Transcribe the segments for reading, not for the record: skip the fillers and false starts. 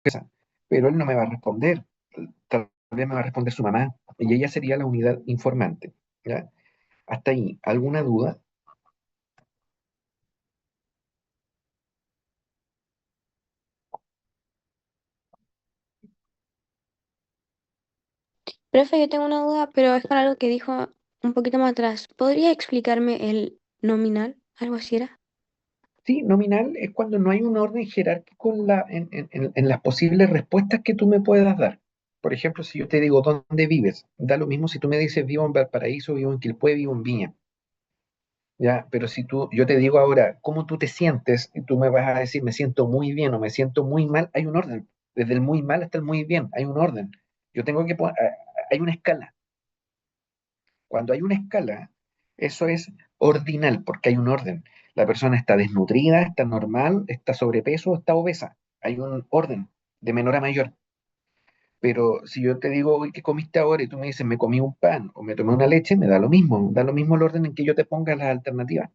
pero él no me va a responder. Tal vez me va a responder su mamá, y ella sería la unidad informante. ¿Ya? Hasta ahí, ¿alguna duda? Profe, yo tengo una duda, pero es con algo que dijo un poquito más atrás. ¿Podría explicarme el nominal? ¿Algo así era? Sí, nominal es cuando no hay un orden jerárquico en las posibles respuestas que tú me puedas dar. Por ejemplo, si yo te digo dónde vives, da lo mismo si tú me dices vivo en Valparaíso, vivo en Quilpué, vivo en Viña. ¿Ya? Pero si yo te digo ahora cómo tú te sientes, y tú me vas a decir me siento muy bien o me siento muy mal, hay un orden. Desde el muy mal hasta el muy bien, hay un orden. Yo tengo que poner, hay una escala. Cuando hay una escala, eso es ordinal, porque hay un orden. La persona está desnutrida, está normal, está sobrepeso, está obesa. Hay un orden de menor a mayor. Pero si yo te digo, "Uy, ¿qué comiste ahora?" y tú me dices, me comí un pan o me tomé una leche, me da lo mismo el orden en que yo te ponga las alternativas.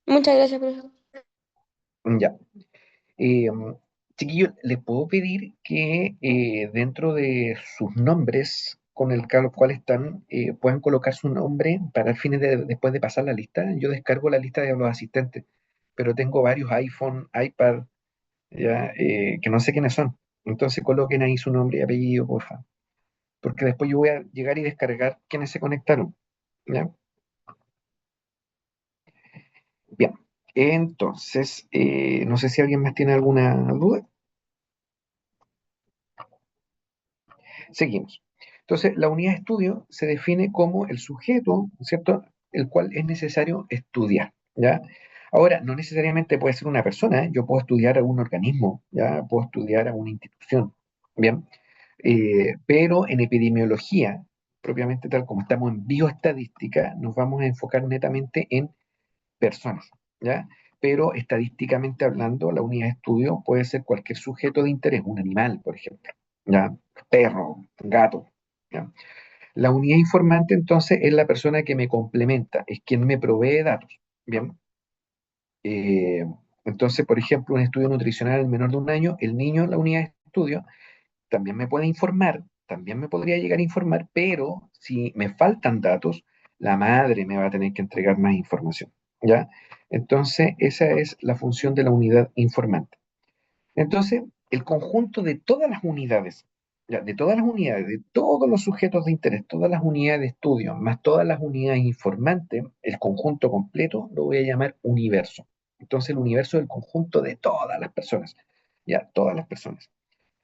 Muchas gracias, profesor. Ya. Eh, Chiquillos, ¿les puedo pedir que dentro de sus nombres con los cuales están, puedan colocar su nombre para el fines de después de pasar la lista? Yo descargo la lista de los asistentes, pero tengo varios iPhone, iPad, ya, que no sé quiénes son. Entonces coloquen ahí su nombre y apellido, porfa, porque después yo voy a llegar y descargar quiénes se conectaron. ¿Ya? Bien. Entonces, no sé si alguien más tiene alguna duda. Seguimos. Entonces, la unidad de estudio se define como el sujeto, ¿cierto?, el cual es necesario estudiar, ¿ya? Ahora, no necesariamente puede ser una persona, ¿eh? Yo puedo estudiar a un organismo, ¿ya? Puedo estudiar a una institución, ¿bien? Pero en epidemiología, propiamente tal como estamos en bioestadística, nos vamos a enfocar netamente en personas, ¿ya? Pero estadísticamente hablando, la unidad de estudio puede ser cualquier sujeto de interés, un animal, por ejemplo, ¿ya? Perro, gato, ¿ya? La unidad informante entonces es la persona que me complementa, es quien me provee datos, ¿bien? Eh, entonces, por ejemplo, un estudio nutricional al menor de un año, el niño en la unidad de estudio también me puede informar, también me podría llegar a informar, pero si me faltan datos, la madre me va a tener que entregar más información, ¿ya? Entonces, esa es la función de la unidad informante. Entonces, el conjunto de todas las unidades, ya, de todas las unidades, de todos los sujetos de interés, todas las unidades de estudio, más todas las unidades informantes, el conjunto completo lo voy a llamar universo. Entonces, el universo es el conjunto de todas las personas, ya, todas las personas.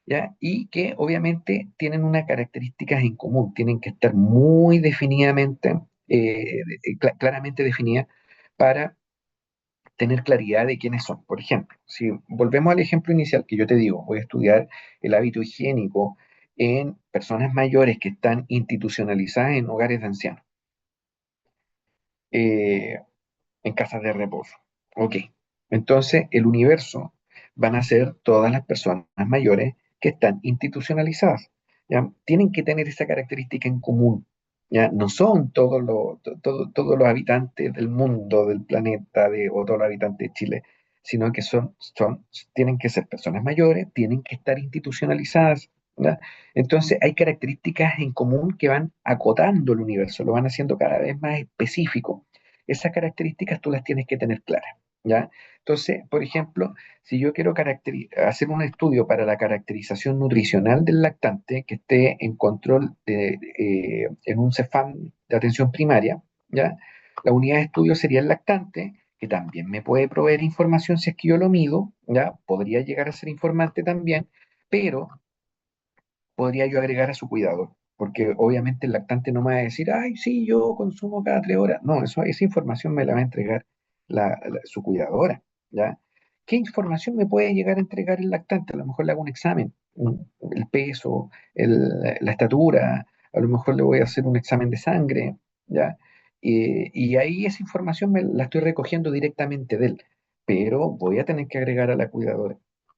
¿Ya? Y que obviamente tienen unas características en común, tienen que estar muy definidamente, claramente definidas para tener claridad de quiénes son. Por ejemplo, si volvemos al ejemplo inicial que yo te digo, voy a estudiar el hábito higiénico en personas mayores que están institucionalizadas en hogares de ancianos, eh, en casas de reposo. Ok, entonces el universo van a ser todas las personas mayores que están institucionalizadas. ¿Ya? Tienen que tener esa característica en común. ¿Ya? No son todos los habitantes del mundo, del planeta, o todos los habitantes de Chile, sino que tienen que ser personas mayores, tienen que estar institucionalizadas. ¿Ya? Entonces hay características en común que van acotando el universo, lo van haciendo cada vez más específico. Esas características tú las tienes que tener claras, ¿ya? Entonces, por ejemplo, si yo quiero hacer un estudio para la caracterización nutricional del lactante que esté en control en un CEFAM de atención primaria, ¿ya? La unidad de estudio sería el lactante, que también me puede proveer información si es que yo lo mido, ¿ya? Podría llegar a ser informante también, pero podría yo agregar a su cuidador, porque obviamente el lactante no me va a decir, ay, sí, yo consumo cada 3 horas. No, esa información me la va a entregar su cuidadora, ¿ya? ¿Qué información me puede llegar a entregar el lactante? A lo mejor le hago un examen, el peso, la estatura, a lo mejor le voy a hacer un examen de sangre, ¿ya? Y ahí esa información la estoy recogiendo directamente de él, pero voy a tener que agregar a la cuidadora.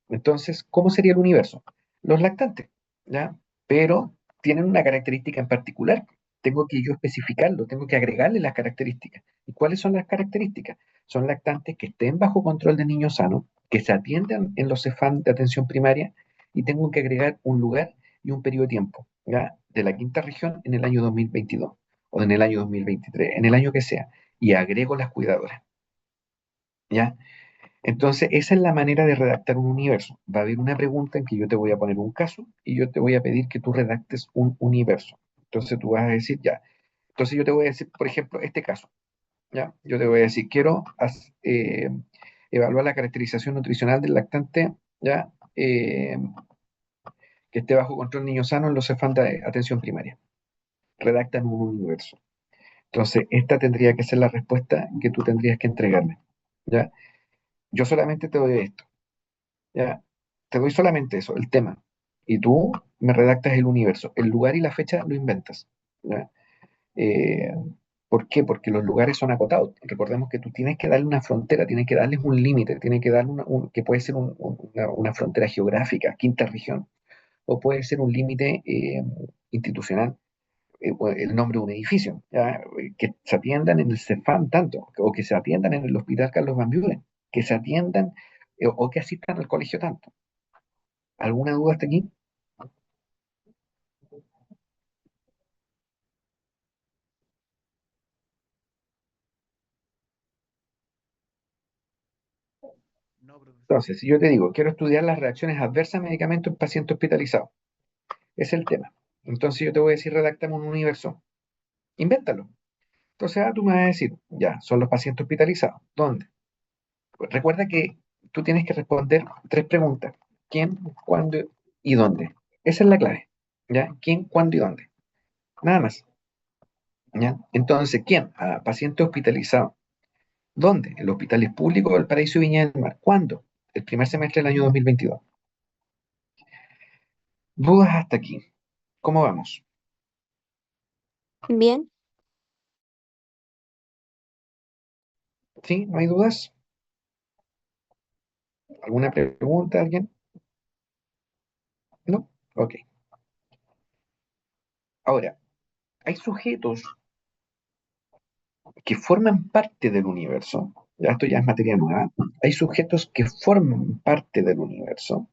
Entonces, ¿cómo sería el universo? Los lactantes. ¿Ya? Pero tienen una característica en particular. Tengo que yo especificarlo, tengo que agregarle las características. ¿Y cuáles son las características? Son lactantes que estén bajo control de niños sanos, que se atiendan en los CEFAM de atención primaria y tengo que agregar un lugar y un periodo de tiempo, ¿ya? De la quinta región en el año 2022 o en el año 2023, en el año que sea, y agrego las cuidadoras, ¿ya? Entonces, esa es la manera de redactar un universo. Va a haber una pregunta en que yo te voy a poner un caso y yo te voy a pedir que tú redactes un universo. Entonces tú vas a decir, ya. Entonces yo te voy a decir, por ejemplo, este caso, ¿ya? Yo te voy a decir, quiero evaluar la caracterización nutricional del lactante, ¿ya? Que esté bajo control niño sano en los CEFAM de atención primaria. Redactan un universo. Entonces, esta tendría que ser la respuesta que tú tendrías que entregarme, ¿ya? Yo solamente te doy esto. Ya, te doy solamente eso, el tema. Y tú me redactas el universo. El lugar y la fecha lo inventas. ¿Ya? Eh, ¿Por qué? Porque los lugares son acotados. Recordemos que tú tienes que darle una frontera, tienes que darles un límite, tienes que darle que puede ser una frontera geográfica, quinta región, o puede ser un límite institucional, o el nombre de un edificio, ¿ya? Que se atiendan en el CEFAM tanto, o que se atiendan en el Hospital Carlos Van Buren, que se atiendan o que asistan al colegio tanto. ¿Alguna duda hasta aquí? No, profesor. Entonces, si yo te digo, quiero estudiar las reacciones adversas a medicamentos en pacientes hospitalizados, es el tema. Entonces yo te voy a decir, redáctame un universo, invéntalo. Entonces tú me vas a decir, ya, son los pacientes hospitalizados. ¿Dónde? Pues recuerda que tú tienes que responder tres preguntas. ¿Quién, cuándo y dónde? Esa es la clave. ¿Ya? ¿Quién, cuándo y dónde? Nada más. ¿Ya? Entonces, ¿quién? Paciente hospitalizado. ¿Dónde? El hospital es público del Paraíso Viña del Mar. ¿Cuándo? El primer semestre del año 2022. ¿Dudas hasta aquí? ¿Cómo vamos? Bien, ¿Sí? ¿No hay dudas? ¿Alguna pregunta, alguien? ¿No? Ok. Ahora, hay sujetos que forman parte del universo. Ya esto ya es materia nueva. Hay sujetos que forman parte del universo,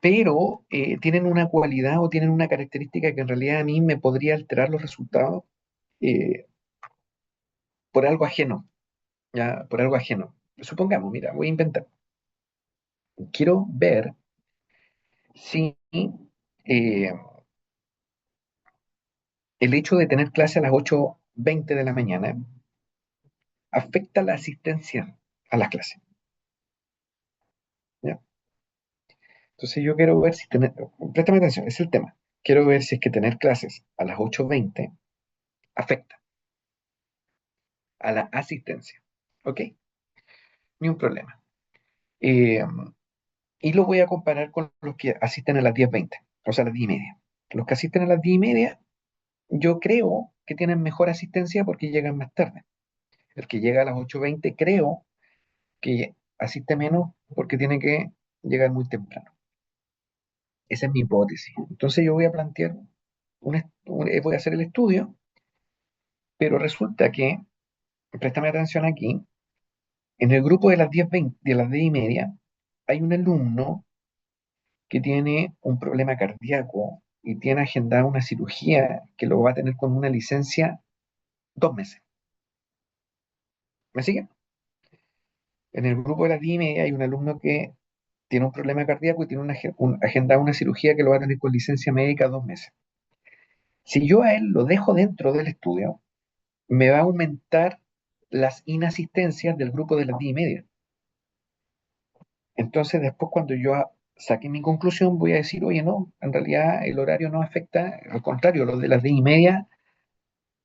pero tienen una cualidad o tienen una característica que en realidad a mí me podría alterar los resultados eh, por algo ajeno, ya, por algo ajeno. Supongamos, mira, voy a inventar. Quiero ver si eh, el hecho de tener clase a las 8:20 de la mañana afecta la asistencia a las clases. ¿Ya? Entonces yo quiero ver si tener, préstame atención, ese es el tema. Quiero ver si es que tener clases a las 8:20 afecta a la asistencia. ¿Ok? Ni un problema. Eh, y lo voy a comparar con los que asisten a las 10:20, o sea, a las 10:30. Los que asisten a las 10:30, yo creo que tienen mejor asistencia porque llegan más tarde. El que llega a las 8:20, creo que asiste menos porque tiene que llegar muy temprano. Esa es mi hipótesis. Entonces yo voy a plantear, voy a hacer el estudio, pero resulta que, préstame atención aquí, en el grupo de las 10:20, de las 10:30, hay un alumno que tiene un problema cardíaco y tiene agendada una cirugía que lo va a tener con una licencia 2 meses. ¿Me sigue? En el grupo de las 10:30 hay un alumno que tiene un problema cardíaco y tiene agendada una cirugía que lo va a tener con licencia médica 2 meses. Si yo a él lo dejo dentro del estudio, me va a aumentar las inasistencias del grupo de las 10:30. Entonces, después cuando yo saque mi conclusión, voy a decir, oye, no, en realidad el horario no afecta, al contrario, los de las 10:30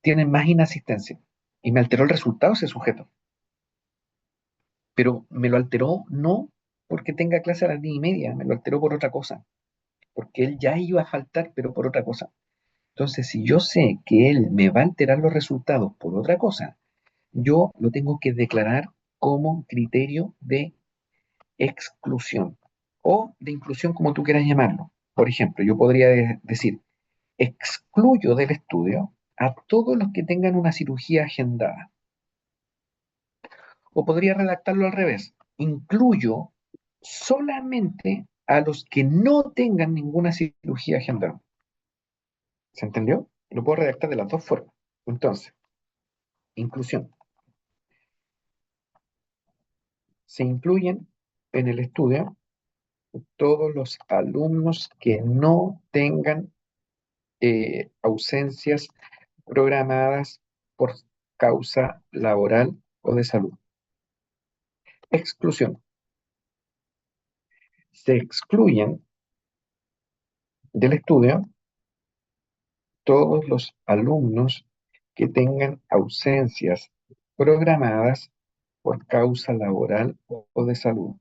tienen más inasistencia. Y me alteró el resultado ese sujeto. Pero me lo alteró no porque tenga clase a las 10:30, me lo alteró por otra cosa. Porque él ya iba a faltar, pero por otra cosa. Entonces, si yo sé que él me va a alterar los resultados por otra cosa, yo lo tengo que declarar como criterio de exclusión o de inclusión, como tú quieras llamarlo. Por ejemplo, yo podría decir, excluyo del estudio a todos los que tengan una cirugía agendada O podría redactarlo al revés. Incluyo solamente a los que no tengan ninguna cirugía general. ¿Se entendió? Lo puedo redactar de las dos formas. Entonces, inclusión. Se incluyen en el estudio todos los alumnos que no tengan ausencias programadas por causa laboral o de salud. Exclusión. Se excluyen del estudio todos los alumnos que tengan ausencias programadas por causa laboral o de salud.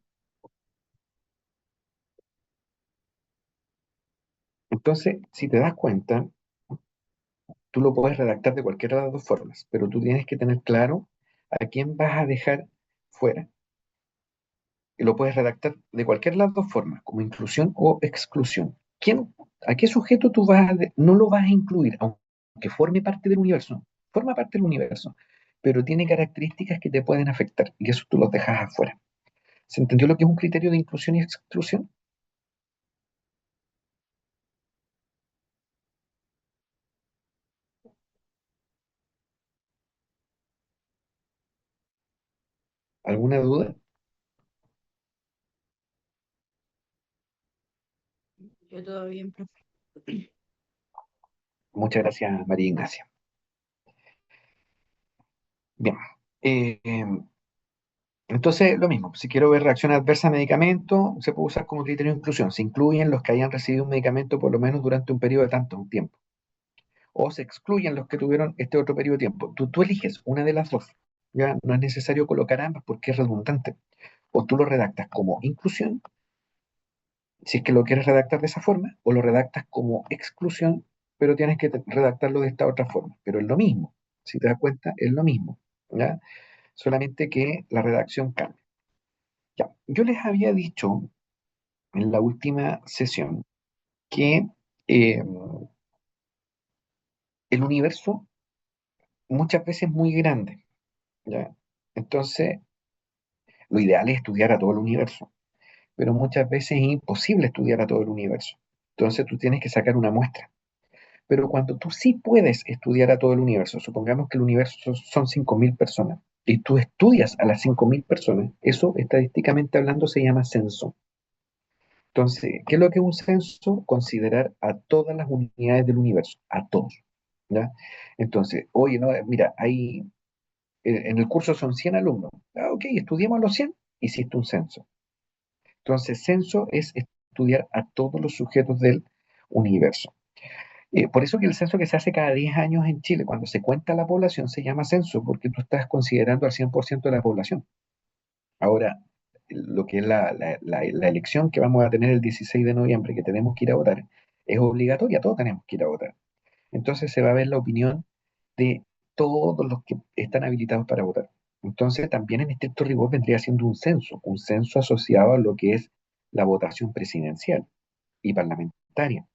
Entonces, si te das cuenta, tú lo puedes redactar de cualquiera de las dos formas, pero tú tienes que tener claro a quién vas a dejar fuera. Y lo puedes redactar de cualquiera de las dos formas, como inclusión o exclusión. ¿A qué sujeto no lo vas a incluir, aunque forme parte del universo? Forma parte del universo, pero tiene características que te pueden afectar y eso tú los dejas afuera. ¿Se entendió lo que es un criterio de inclusión y exclusión? ¿Alguna duda? Yo todo bien, profe. Muchas gracias, María Ignacia. Bien. Entonces, lo mismo, si quiero ver reacción adversa a medicamento, se puede usar como criterio de inclusión. Se incluyen los que hayan recibido un medicamento por lo menos durante un periodo de tanto tiempo. O se excluyen los que tuvieron este otro periodo de tiempo. Tú eliges una de las dos. Ya no es necesario colocar ambas porque es redundante. O tú lo redactas como inclusión, si es que lo quieres redactar de esa forma, o lo redactas como exclusión, pero tienes que redactarlo de esta otra forma. Pero es lo mismo. Si te das cuenta, es lo mismo. ¿Ya? Solamente que la redacción cambia. Ya. Yo les había dicho en la última sesión que eh, el universo muchas veces es muy grande, ¿ya? Entonces, lo ideal es estudiar a todo el universo, pero muchas veces es imposible estudiar a todo el universo. Entonces, tú tienes que sacar una muestra. Pero cuando tú sí puedes estudiar a todo el universo, supongamos que el universo son 5.000 personas, y tú estudias a las 5.000 personas, eso estadísticamente hablando se llama censo. Entonces, ¿qué es lo que es un censo? Considerar a todas las unidades del universo, a todos, ¿ya? Entonces, oye, no, mira, en el curso son 100 alumnos. Ah, ok, estudiemos a los 100, hiciste un censo. Entonces, censo es estudiar a todos los sujetos del universo. Por eso que el censo que se hace cada 10 años en Chile, cuando se cuenta la población, se llama censo, porque tú estás considerando al 100% de la población. Ahora, lo que es la elección que vamos a tener el 16 de noviembre, que tenemos que ir a votar, es obligatoria, todos tenemos que ir a votar. Entonces se va a ver la opinión de todos los que están habilitados para votar. Entonces también en estricto rigor vendría siendo un censo asociado a lo que es la votación presidencial y parlamentaria,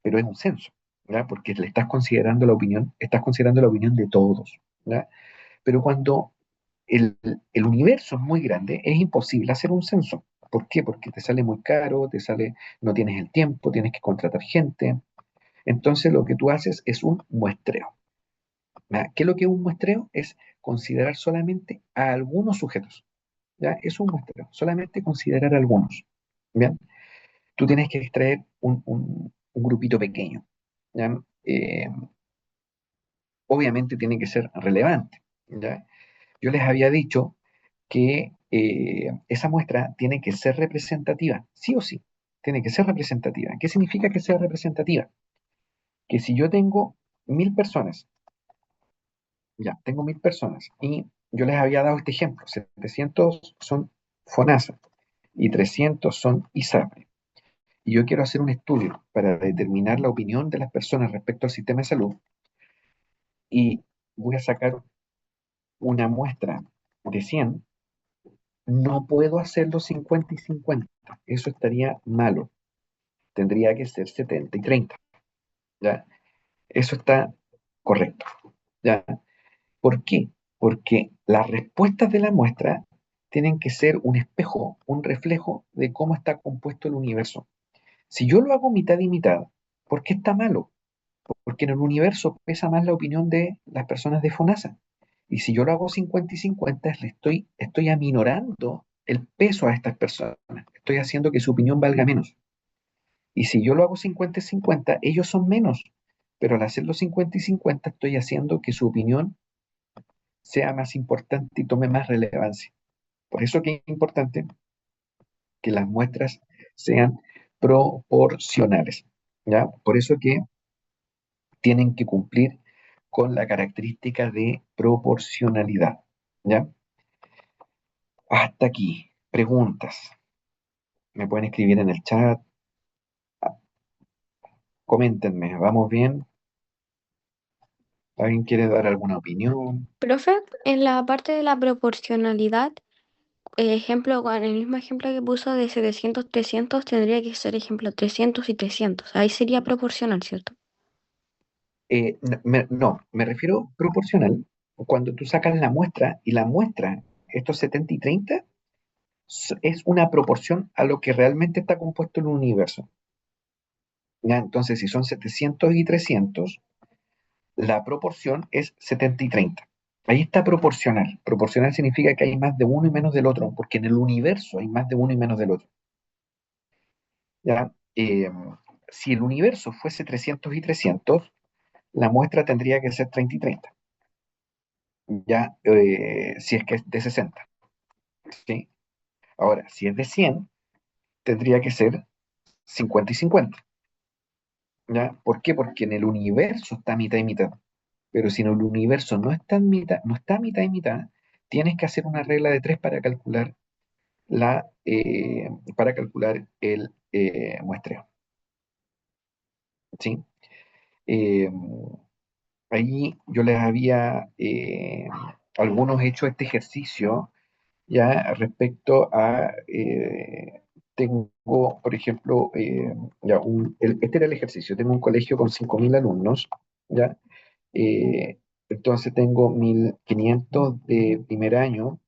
pero es un censo, ¿ya? Porque le estás considerando la opinión de todos, ¿ya? Pero cuando el, el universo es muy grande, es imposible hacer un censo. ¿Por qué? Porque te sale muy caro, no tienes el tiempo, tienes que contratar gente. Entonces lo que tú haces es un muestreo. ¿Ya? ¿Qué es lo que es un muestreo? Es considerar solamente a algunos sujetos. ¿Ya? Es un muestreo, solamente considerar a algunos. ¿Bien? Tú tienes que extraer un grupito pequeño. ¿Ya? Obviamente tiene que ser relevante. ¿Ya? Yo les había dicho que esa muestra tiene que ser representativa, sí o sí, tiene que ser representativa. ¿Qué significa que sea representativa? Que si yo tengo 1.000 personas, ya, tengo 1.000 personas, y yo les había dado este ejemplo, 700 son FONASA y 300 son ISAPRE, y yo quiero hacer un estudio para determinar la opinión de las personas respecto al sistema de salud, y voy a sacar una muestra de 100. No puedo hacerlo 50 y 50. Eso estaría malo. Tendría que ser 70 y 30. ¿Ya? Eso está correcto. ¿Ya? ¿Por qué? porque las respuestas de la muestra tienen que ser un espejo, un reflejo de cómo está compuesto el universo. Si yo lo hago mitad y mitad, ¿por qué está malo? Porque en el universo pesa más la opinión de las personas de FONASA. Y si yo lo hago 50 y 50, estoy aminorando el peso a estas personas. Estoy haciendo que su opinión valga menos. Y si yo lo hago 50 y 50, ellos son menos. Pero al hacerlo 50 y 50, estoy haciendo que su opinión sea más importante y tome más relevancia. Por eso que es importante que las muestras sean proporcionales. ¿Ya? Por eso que tienen que cumplir con la característica de proporcionalidad. ¿Ya? Hasta aquí. Preguntas. Me pueden escribir en el chat. Coméntenme. ¿Vamos bien? ¿Alguien quiere dar alguna opinión? Profe, en la parte de la proporcionalidad, ejemplo, con el mismo ejemplo que puso de 700 300 tendría que ser ejemplo 300 y 300. Ahí sería proporcional, ¿cierto? No, me refiero proporcional. Cuando tú sacas la muestra y la muestra, estos 70 y 30, es una proporción a lo que realmente está compuesto el universo. ¿Ya? Entonces, si son 700 y 300, la proporción es 70 y 30. Ahí está proporcional. Proporcional significa que hay más de uno y menos del otro, porque en el universo hay más de uno y menos del otro. ¿Ya? Si el universo fuese 300 y 300, la muestra tendría que ser 30 y 30. ¿Ya? Si es que es de 60. ¿Sí? Ahora, si es de 100, tendría que ser 50 y 50. ¿Ya? ¿Por qué? Porque en el universo está mitad y mitad. Pero si en el universo no está mitad, no está mitad y mitad, tienes que hacer una regla de tres para calcular el muestreo. ¿Sí? Eh, Ahí yo les había algunos hecho este ejercicio ya respecto a, tengo, por ejemplo, este era el ejercicio, tengo un colegio con 5.000 alumnos, ¿ya? Entonces tengo 1.500 de primer año,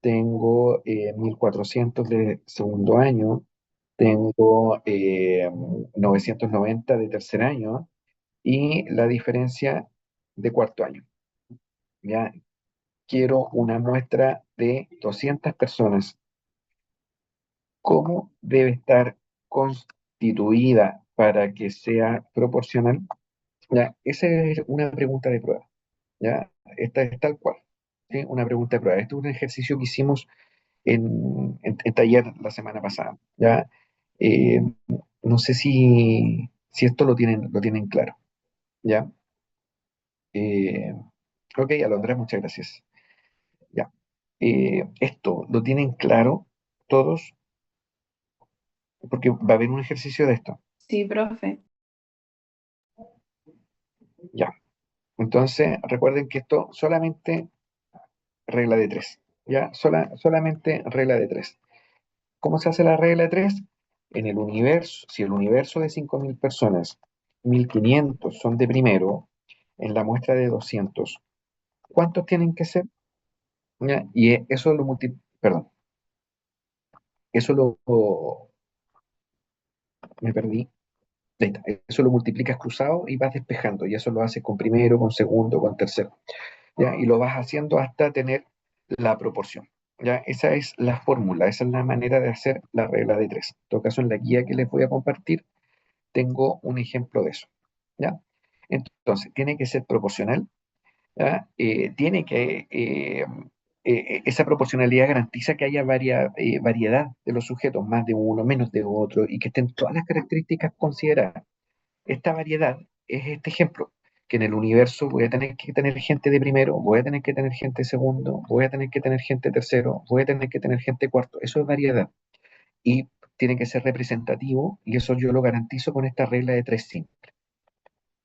tengo 1.400 de segundo año, tengo 990 de tercer año y la diferencia de cuarto año, ¿ya? Quiero una muestra de 200 personas. ¿Cómo debe estar constituida para que sea proporcional? Ya, esa es una pregunta de prueba. ¿Ya? Esta es tal cual. ¿Sí? Una pregunta de prueba. Este es un ejercicio que hicimos en taller la semana pasada. ¿Ya? Eh, no sé si esto lo tienen claro. ¿Ya? Eh, ok, Alondra, muchas gracias. Ya. Esto lo tienen claro todos, porque va a haber un ejercicio de esto. Sí, profe. Ya. Entonces, recuerden que esto solamente regla de tres. ¿Ya? Solamente regla de tres. ¿Cómo se hace la regla de tres? En el universo, si el universo de 5.000 personas, 1.500 son de primero, en la muestra de 200, ¿cuántos tienen que ser? ¿Ya? Y eso lo perdón, eso me perdí. Ahí está. Eso lo multiplicas cruzado y vas despejando, y eso lo haces con primero, con segundo, con tercero. ¿Ya? Y lo vas haciendo hasta tener la proporción. ¿Ya? Esa es la fórmula, esa es la manera de hacer la regla de tres. En todo caso, en la guía que les voy a compartir, tengo un ejemplo de eso. ¿Ya? Entonces, tiene que ser proporcional. ¿Ya? Esa proporcionalidad garantiza que haya variedad de los sujetos, más de uno, menos de otro, y que estén todas las características consideradas. Esta variedad es este ejemplo, que en el universo voy a tener que tener gente de primero, voy a tener que tener gente de segundo, voy a tener que tener gente de tercero, voy a tener que tener gente de cuarto. Eso es variedad. Y tiene que ser representativo, y eso yo lo garantizo con esta regla de tres simple.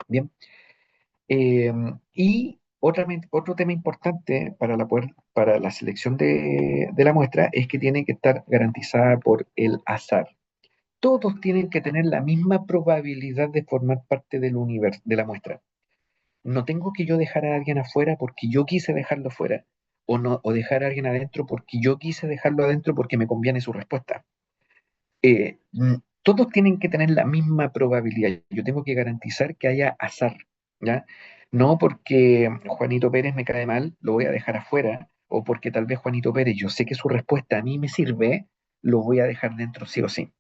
Bien. Y otro tema importante para la selección de la muestra es que tiene que estar garantizada por el azar. Todos tienen que tener la misma probabilidad de formar parte del universo, de la muestra. no tengo que yo dejar a alguien afuera porque yo quise dejarlo afuera, o no, o dejar a alguien adentro porque yo quise dejarlo adentro porque me conviene su respuesta. Todos tienen que tener la misma probabilidad. Yo tengo que garantizar que haya azar, ¿ya? No porque Juanito Pérez me cae mal, lo voy a dejar afuera, o porque tal vez Juanito Pérez, yo sé que su respuesta a mí me sirve, lo voy a dejar dentro sí o sí,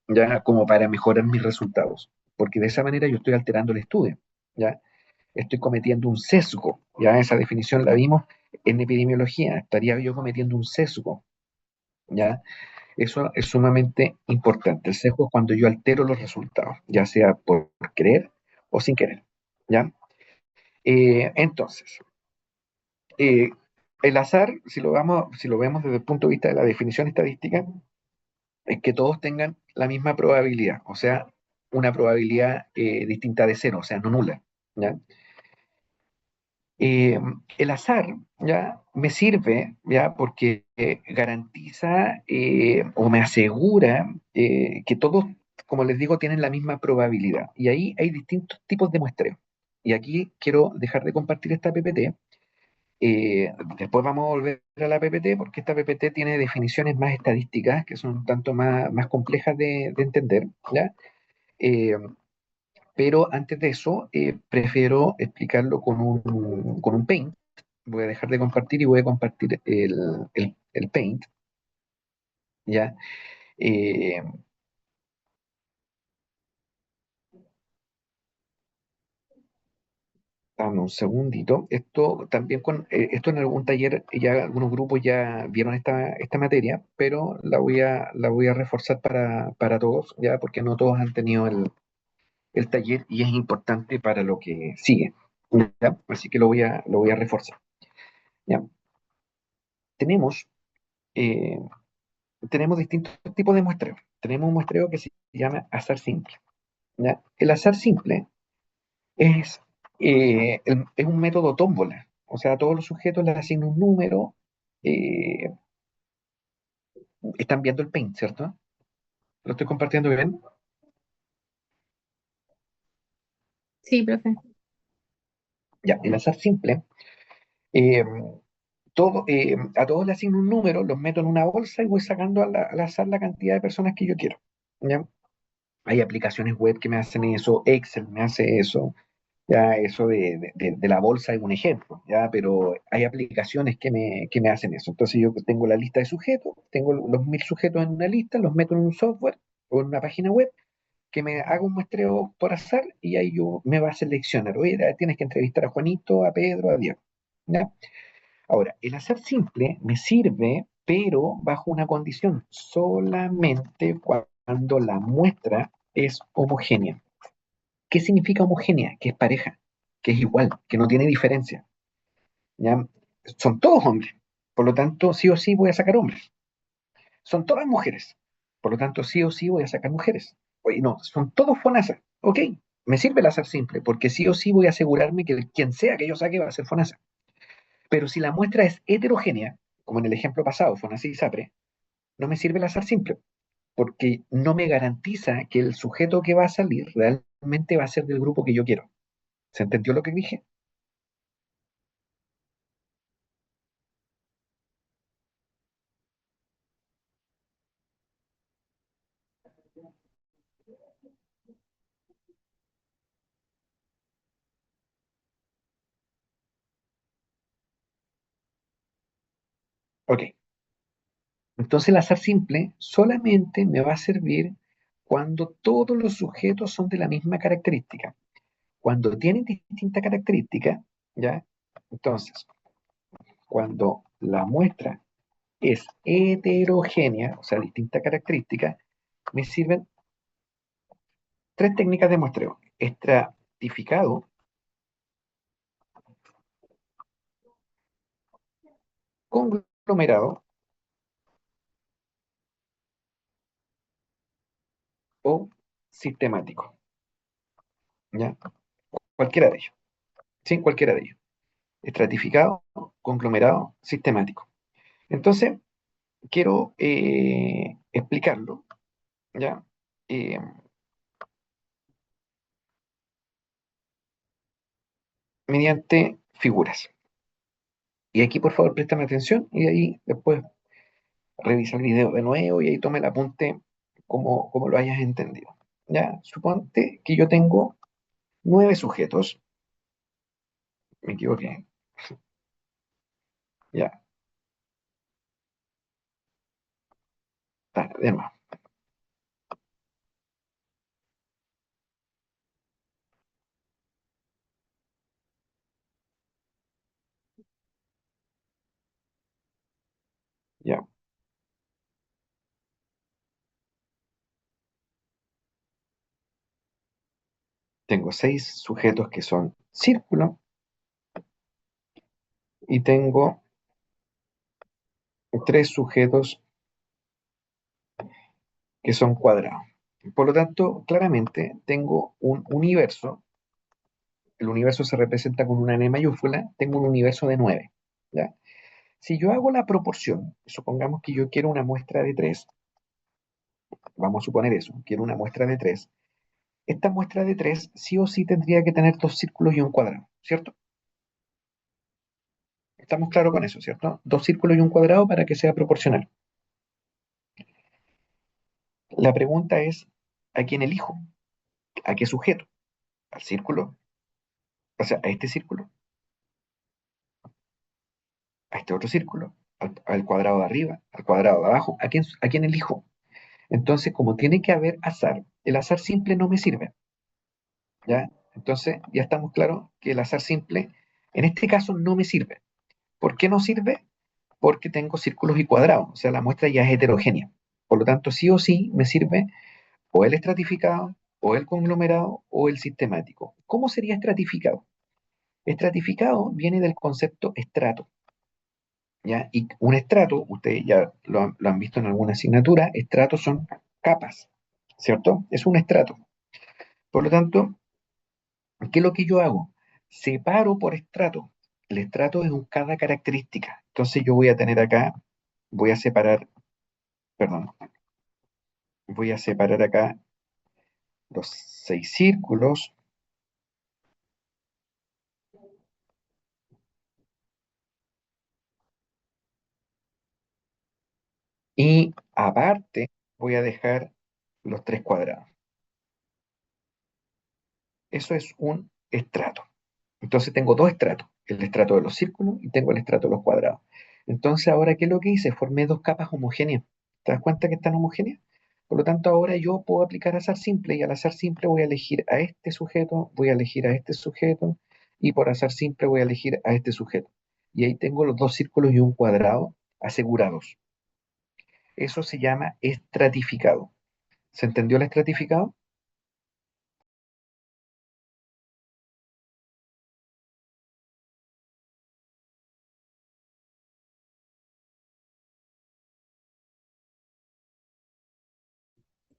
¿ya? Como para mejorar mis resultados, porque de esa manera yo estoy alterando el estudio, ¿ya? Estoy cometiendo un sesgo, ¿ya? Esa definición la vimos en epidemiología, estaría yo cometiendo un sesgo, ¿ya? Eso es sumamente importante. El sesgo es cuando yo altero los resultados, ya sea por querer o sin querer, ¿ya? Entonces, eh, el azar, si lo vemos desde el punto de vista de la definición estadística, es que todos tengan la misma probabilidad, o sea, una probabilidad distinta de cero, o sea, no nula, ¿ya? Eh, el azar ya me sirve ya porque garantiza o me asegura que todos, como les digo, tienen la misma probabilidad. Y ahí hay distintos tipos de muestreo. Y aquí quiero dejar de compartir esta PPT. Después vamos a volver a la PPT porque esta PPT tiene definiciones más estadísticas que son un tanto más complejas de entender, ¿ya? Eh, pero antes de eso, prefiero explicarlo con un Paint. Voy a dejar de compartir y voy a compartir el Paint, ¿ya? Eh, Dame un segundito. Esto también esto en algún taller, ya algunos grupos ya vieron esta materia, pero la voy a reforzar para todos, ¿ya? Porque no todos han tenido el taller y es importante para lo que sigue, ¿ya? Así que lo voy a reforzar, ¿ya? Tenemos eh, tenemos distintos tipos de muestreo. Tenemos un muestreo que se llama azar simple, ¿ya? El azar simple es, es un método tómbola. O sea, a todos los sujetos les asigno un número. eh, Están viendo el paint, ¿cierto? Lo estoy compartiendo bien. Sí, profe. Ya, el azar simple, eh, a todos les asigno un número, los meto en una bolsa y voy sacando al azar la cantidad de personas que yo quiero, ¿ya? Hay aplicaciones web que me hacen eso, Excel me hace eso. Ya eso de la bolsa es un ejemplo, ya, pero hay aplicaciones que me hacen eso. Entonces yo tengo la lista de sujetos, tengo los 1000 sujetos en una lista, los meto en un software o en una página web que me haga un muestreo por azar y ahí yo me va a seleccionar. Oye, tienes que entrevistar a Juanito, a Pedro, a Diego. ¿Ya? Ahora, el azar simple me sirve, pero bajo una condición, solamente cuando la muestra es homogénea. ¿Qué significa homogénea? Que es pareja, que es igual, que no tiene diferencia. ¿Ya? Son todos hombres, por lo tanto, sí o sí voy a sacar hombres. Son todas mujeres, por lo tanto, sí o sí voy a sacar mujeres. Oye, no, son todos FONASA. Ok, me sirve el azar simple, porque sí o sí voy a asegurarme que quien sea que yo saque va a ser FONASA. Pero si la muestra es heterogénea, como en el ejemplo pasado, FONASA y SAPRE, no me sirve el azar simple, porque no me garantiza que el sujeto que va a salir realmente va a ser del grupo que yo quiero. ¿Se entendió lo que dije? Ok. Entonces el azar simple solamente me va a servir cuando todos los sujetos son de la misma característica. Cuando tienen distinta característica, ¿ya? Entonces, cuando la muestra es heterogénea, o sea, distinta característica, me sirven tres técnicas de muestreo: estratificado, conglomerado o sistemático, ¿ya? Cualquiera de ellos, sí, cualquiera de ellos. Estratificado, conglomerado, sistemático. Entonces, quiero explicarlo, ¿ya? Eh, mediante figuras. Y aquí, por favor, préstame atención y ahí después revisa el video de nuevo y ahí tome el apunte como lo hayas entendido. Ya, suponte que yo tengo 9 sujetos, me equivoqué, ya, está, de nuevo, ya, tengo 6 sujetos que son círculo y tengo 3 sujetos que son cuadrados. Por lo tanto, claramente tengo un universo, el universo se representa con una N mayúscula, tengo un universo de 9. ¿Ya? Si yo hago la proporción, supongamos que yo quiero una muestra de 3, vamos a suponer eso, quiero una muestra de 3. Esta muestra de 3 sí o sí tendría que tener 2 círculos y un cuadrado, ¿cierto? Estamos claros con eso, ¿cierto? 2 círculos y un cuadrado para que sea proporcional. La pregunta es, ¿a quién elijo? ¿A qué sujeto? ¿Al círculo? O sea, a este círculo, a este otro círculo, al cuadrado de arriba, al cuadrado de abajo. ¿A quién elijo? Entonces, como tiene que haber azar, el azar simple no me sirve, ¿ya? Entonces, ya estamos claros que el azar simple, en este caso, no me sirve. ¿Por qué no sirve? Porque tengo círculos y cuadrados, o sea, la muestra ya es heterogénea. Por lo tanto, sí o sí me sirve o el estratificado, o el conglomerado, o el sistemático. ¿Cómo sería estratificado? Estratificado viene del concepto estrato, ¿ya? Y un estrato, ustedes ya lo han visto en alguna asignatura, estratos son capas, ¿cierto? Es un estrato. Por lo tanto, ¿qué es lo que yo hago? Separo por estrato. El estrato es un cada característica. Entonces yo voy a tener acá, voy a separar, perdón, voy a separar acá los 6 círculos y aparte voy a dejar los 3 cuadrados. Eso es un estrato. Entonces tengo 2 estratos, el estrato de los círculos y tengo el estrato de los cuadrados. Entonces ahora, ¿qué es lo que hice? Formé 2 capas homogéneas. ¿Te das cuenta que están homogéneas? Por lo tanto, ahora yo puedo aplicar azar simple y al azar simple voy a elegir a este sujeto, voy a elegir a este sujeto y por azar simple voy a elegir a este sujeto. Y ahí tengo los 2 círculos y un cuadrado asegurados. Eso se llama estratificado. ¿Se entendió el estratificado?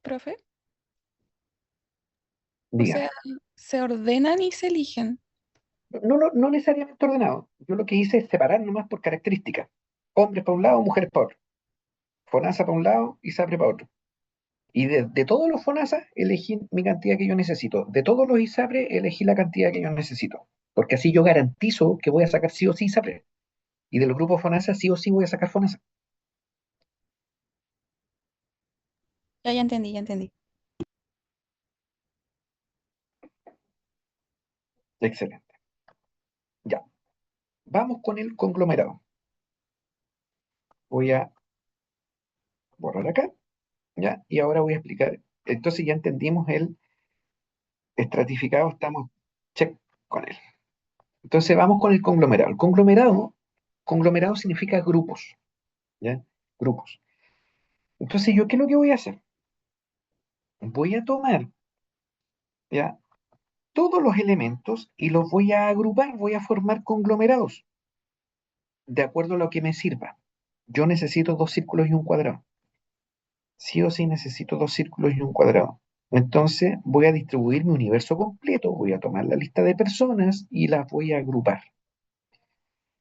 Profe, o sea, Dígame. se ordenan y se eligen. No, no necesariamente ordenado. Yo lo que hice es separar nomás por características. Hombres para un lado, mujeres para otro. FONASA para un lado y SAPRE para otro. Y de todos los FONASA elegí mi cantidad que yo necesito. De todos los ISAPRE elegí la cantidad que yo necesito. Porque así yo garantizo que voy a sacar sí o sí ISAPRE. Y del grupo FONASA sí o sí voy a sacar FONASA. Ya entendí, ya entendí. Excelente. Ya. Vamos con el conglomerado. Voy a borrar acá. ¿Ya? Y ahora voy a explicar. Entonces ya entendimos el estratificado, estamos check con él. Entonces vamos con el conglomerado. El conglomerado significa grupos, ¿ya? Grupos. Entonces yo, ¿qué es lo que voy a hacer? Voy a tomar, ¿ya? Todos los elementos y los voy a agrupar, voy a formar conglomerados, de acuerdo a lo que me sirva. Yo necesito 2 círculos y un cuadrado. Sí o sí necesito 2 círculos y un cuadrado. Entonces voy a distribuir mi universo completo, voy a tomar la lista de personas y las voy a agrupar.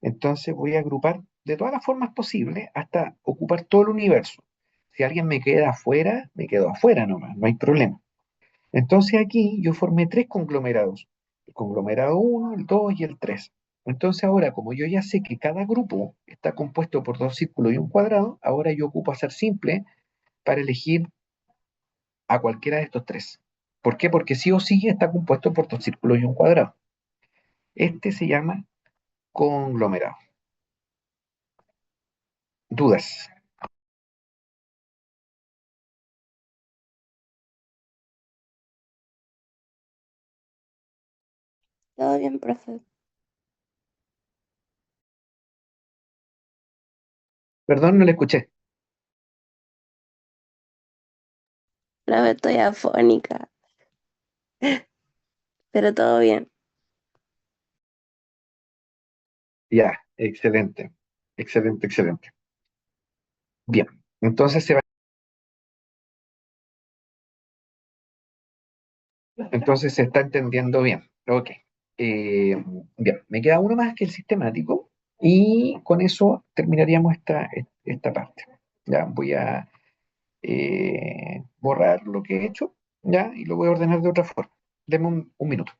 Entonces voy a agrupar de todas las formas posibles hasta ocupar todo el universo. Si alguien me queda afuera, me quedo afuera nomás, no hay problema. Entonces aquí yo formé 3 conglomerados. conglomerado 1, el 2 y el 3. Entonces ahora, como yo ya sé que cada grupo está compuesto por dos círculos y un cuadrado, ahora yo ocupo hacer simple para elegir a cualquiera de estos tres. ¿Por qué? Porque sí o sí está compuesto por dos círculos y un cuadrado. Este se llama conglomerado. ¿Dudas? Todo bien, profe. Perdón, no le escuché. Profe, estoy afónica, pero todo bien. Ya, excelente. Excelente, excelente. Bien, entonces entonces se está entendiendo bien. Ok. Bien, me queda uno más que el sistemático y con eso terminaríamos esta parte. Ya voy a borrar lo que he hecho, ya, y lo voy a ordenar de otra forma. Deme un minuto.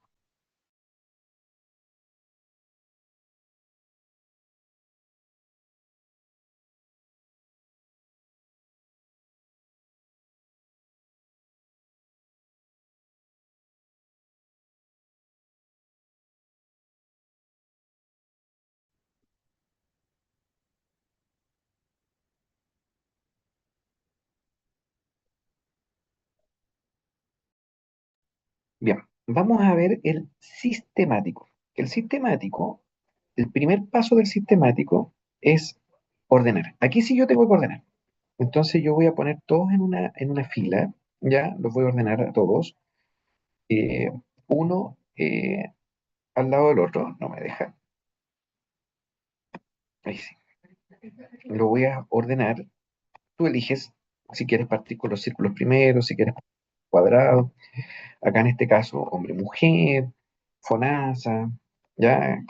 Bien, vamos a ver el sistemático. El sistemático, el primer paso del sistemático es ordenar. Aquí sí yo tengo que ordenar. Entonces yo voy a poner todos en una fila, ya, los voy a ordenar a todos, eh, uno al lado del otro, no me deja, ahí sí, lo voy a ordenar, tú eliges si quieres partir con los círculos primero, si quieres cuadrados, acá en este caso hombre-mujer, FONASA, ya,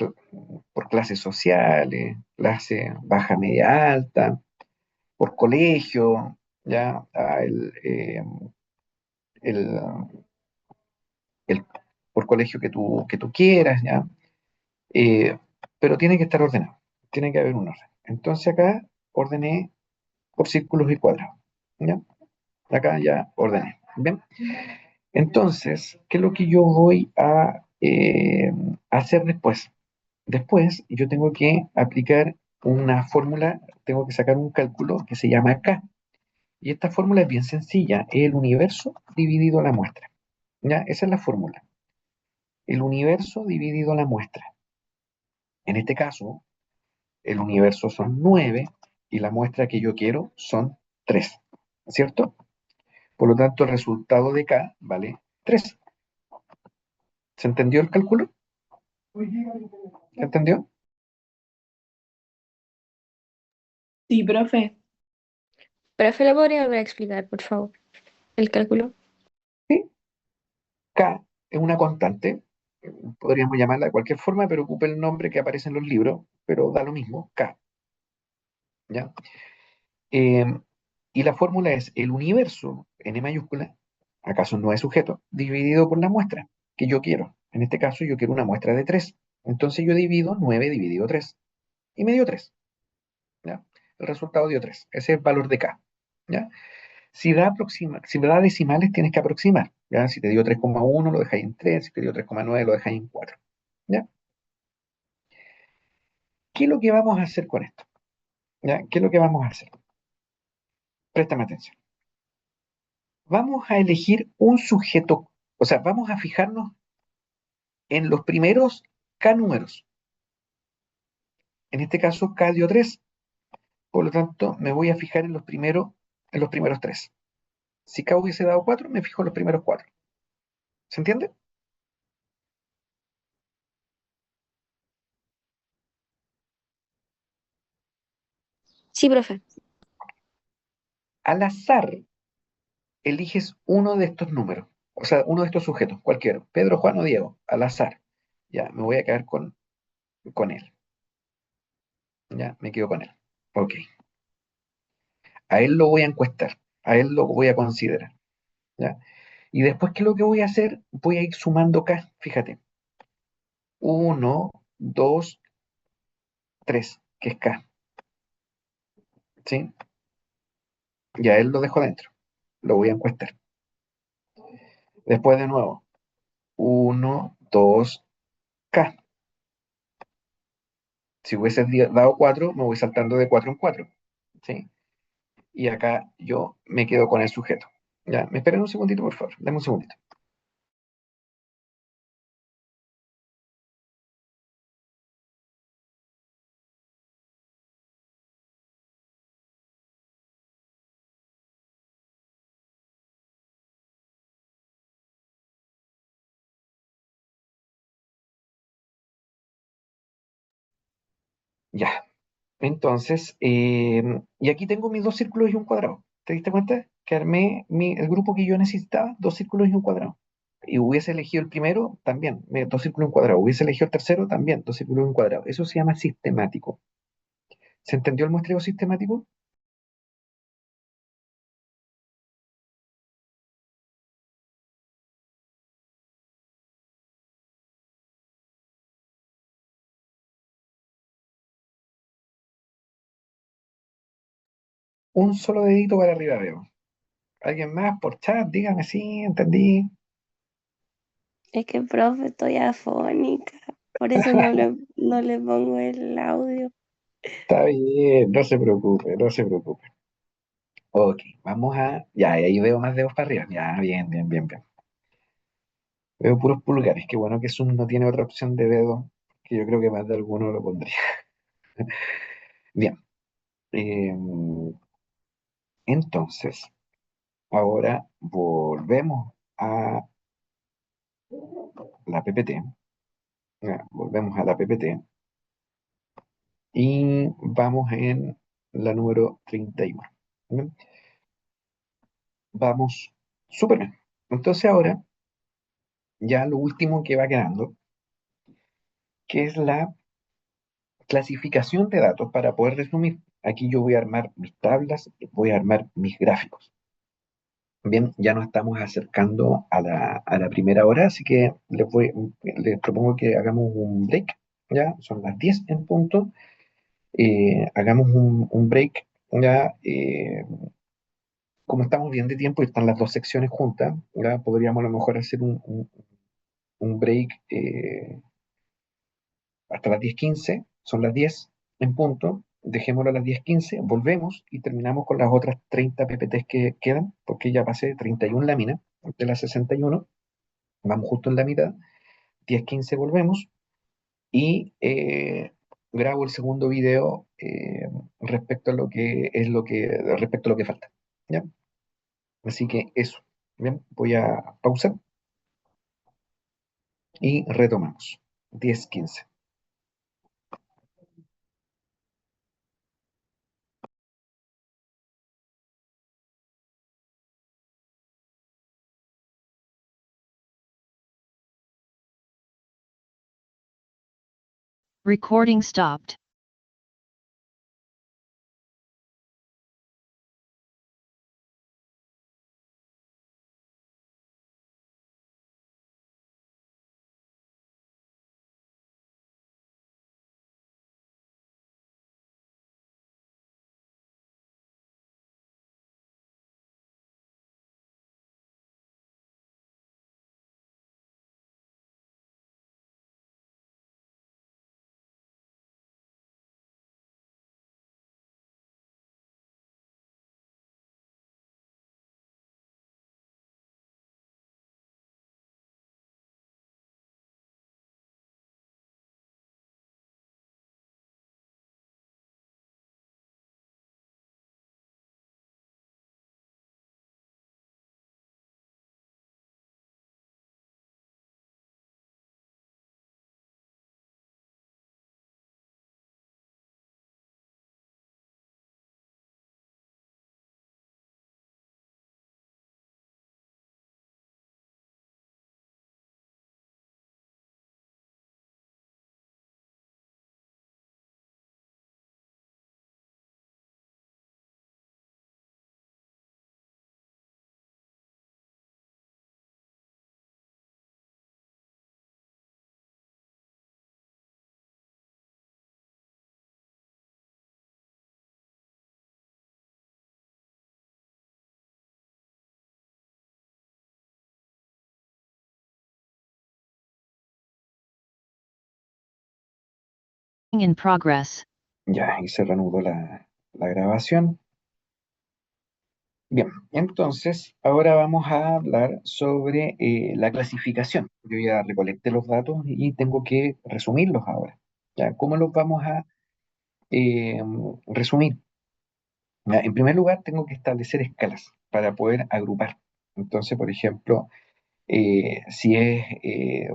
por clases sociales, clase baja, media, alta, por colegio, ya, el, el- por colegio que tú quieras, ya. Eh, pero tiene que estar ordenado, tiene que haber un orden. Entonces acá ordené por círculos y cuadrados, ¿ya? Acá ya ordené, ¿bien? Entonces, ¿qué es lo que yo voy a hacer después? Después yo tengo que aplicar una fórmula, tengo que sacar un cálculo que se llama K. Y esta fórmula es bien sencilla, es el universo dividido a la muestra, ¿ya? Esa es la fórmula, el universo dividido a la muestra. En este caso, el universo son 9 y la muestra que yo quiero son 3, ¿cierto? Por lo tanto, el resultado de K vale 3. ¿Se entendió el cálculo? ¿Se entendió? Sí, profe. Profe, ¿le podría volver a explicar, por favor, el cálculo? Sí. K es una constante, podríamos llamarla de cualquier forma, pero ocupa el nombre que aparece en los libros, pero da lo mismo, K, ¿ya? Eh, y la fórmula es el universo, n mayúscula, acaso no es sujeto, dividido por la muestra que yo quiero. En este caso yo quiero una muestra de 3. Entonces yo divido 9 dividido 3 y me dio 3. ¿Ya? El resultado dio 3. Ese es el valor de K. ¿Ya? Si da decimales tienes que aproximar. ¿Ya? Si te dio 3,1 lo dejáis en 3, si te dio 3,9 lo dejáis en 4. ¿Ya? ¿Qué es lo que vamos a hacer con esto? ¿Ya? ¿Qué es lo que vamos a hacer? Préstame atención. Vamos a elegir un sujeto, o sea, vamos a fijarnos en los primeros K números. En este caso, K dio 3, por lo tanto, me voy a fijar en los primeros 3. Si K hubiese dado 4, me fijo en los primeros 4. ¿Se entiende? Sí, profe. Al azar, eliges uno de estos números, o sea, uno de estos sujetos, cualquiera, Pedro, Juan o Diego, al azar. Ya, me voy a quedar con él. Ya, me quedo con él. Ok. A él lo voy a encuestar, a él lo voy a considerar. ¿Ya? Y después, ¿qué es lo que voy a hacer? Voy a ir sumando K, fíjate. 1, 2, 3, que es K, ¿sí? Ya él lo dejo dentro, lo voy a encuestar. Después de nuevo, 1, 2, K. Si hubiese dado 4, me voy saltando de 4 en 4, ¿sí? Y acá yo me quedo con el sujeto. Ya, me esperen un segundito, por favor, dame un segundito. Ya, entonces, y aquí tengo mis dos círculos y un cuadrado. ¿Te diste cuenta? Que armé el grupo que yo necesitaba, dos círculos y un cuadrado. Y hubiese elegido el primero, también, dos círculos y un cuadrado. Hubiese elegido el tercero, también, dos círculos y un cuadrado. Eso se llama sistemático. ¿Se entendió el muestreo sistemático? Un solo dedito para arriba veo. ¿Alguien más por chat? Dígame si entendí. Es que, profe, estoy afónica. Por eso no le pongo el audio. Está bien, no se preocupe, no se preocupe. Ok, vamos a. Ya, ahí veo más dedos para arriba. Ya, bien, bien, bien, bien. Veo puros pulgares. Qué bueno que Zoom no tiene otra opción de dedo, que yo creo que más de alguno lo pondría. Bien. Entonces, ahora volvemos a la PPT. Ya, volvemos a la PPT y vamos en la número 31. Bien, vamos súper bien. Entonces ahora, ya lo último que va quedando, que es la clasificación de datos para poder resumir. Aquí yo voy a armar mis tablas, voy a armar mis gráficos. Bien, ya nos estamos acercando a la primera hora, así que les propongo que hagamos un break. Ya son las 10 en punto. Hagamos un break. Ya, como estamos bien de tiempo y están las dos secciones juntas, ya podríamos a lo mejor hacer un break hasta las 10:15, son las 10 en punto, dejémoslo a las 10:15, volvemos y terminamos con las otras 30 PPTs que quedan, porque ya pasé 31 láminas de las 61, vamos justo en la mitad, 10:15 volvemos y grabo el segundo video respecto a respecto a lo que falta. ¿Ya? Así que eso. Bien, voy a pausar y retomamos. 10:15. Recording stopped. In progress. Ya, y se reanudó la grabación. Bien, entonces ahora vamos a hablar sobre la clasificación. Yo ya recolecté los datos y tengo que resumirlos ahora. ¿Ya? ¿Cómo los vamos a eh, resumir? ¿Ya? En primer lugar, tengo que establecer escalas para poder agrupar. Entonces, por ejemplo, si es,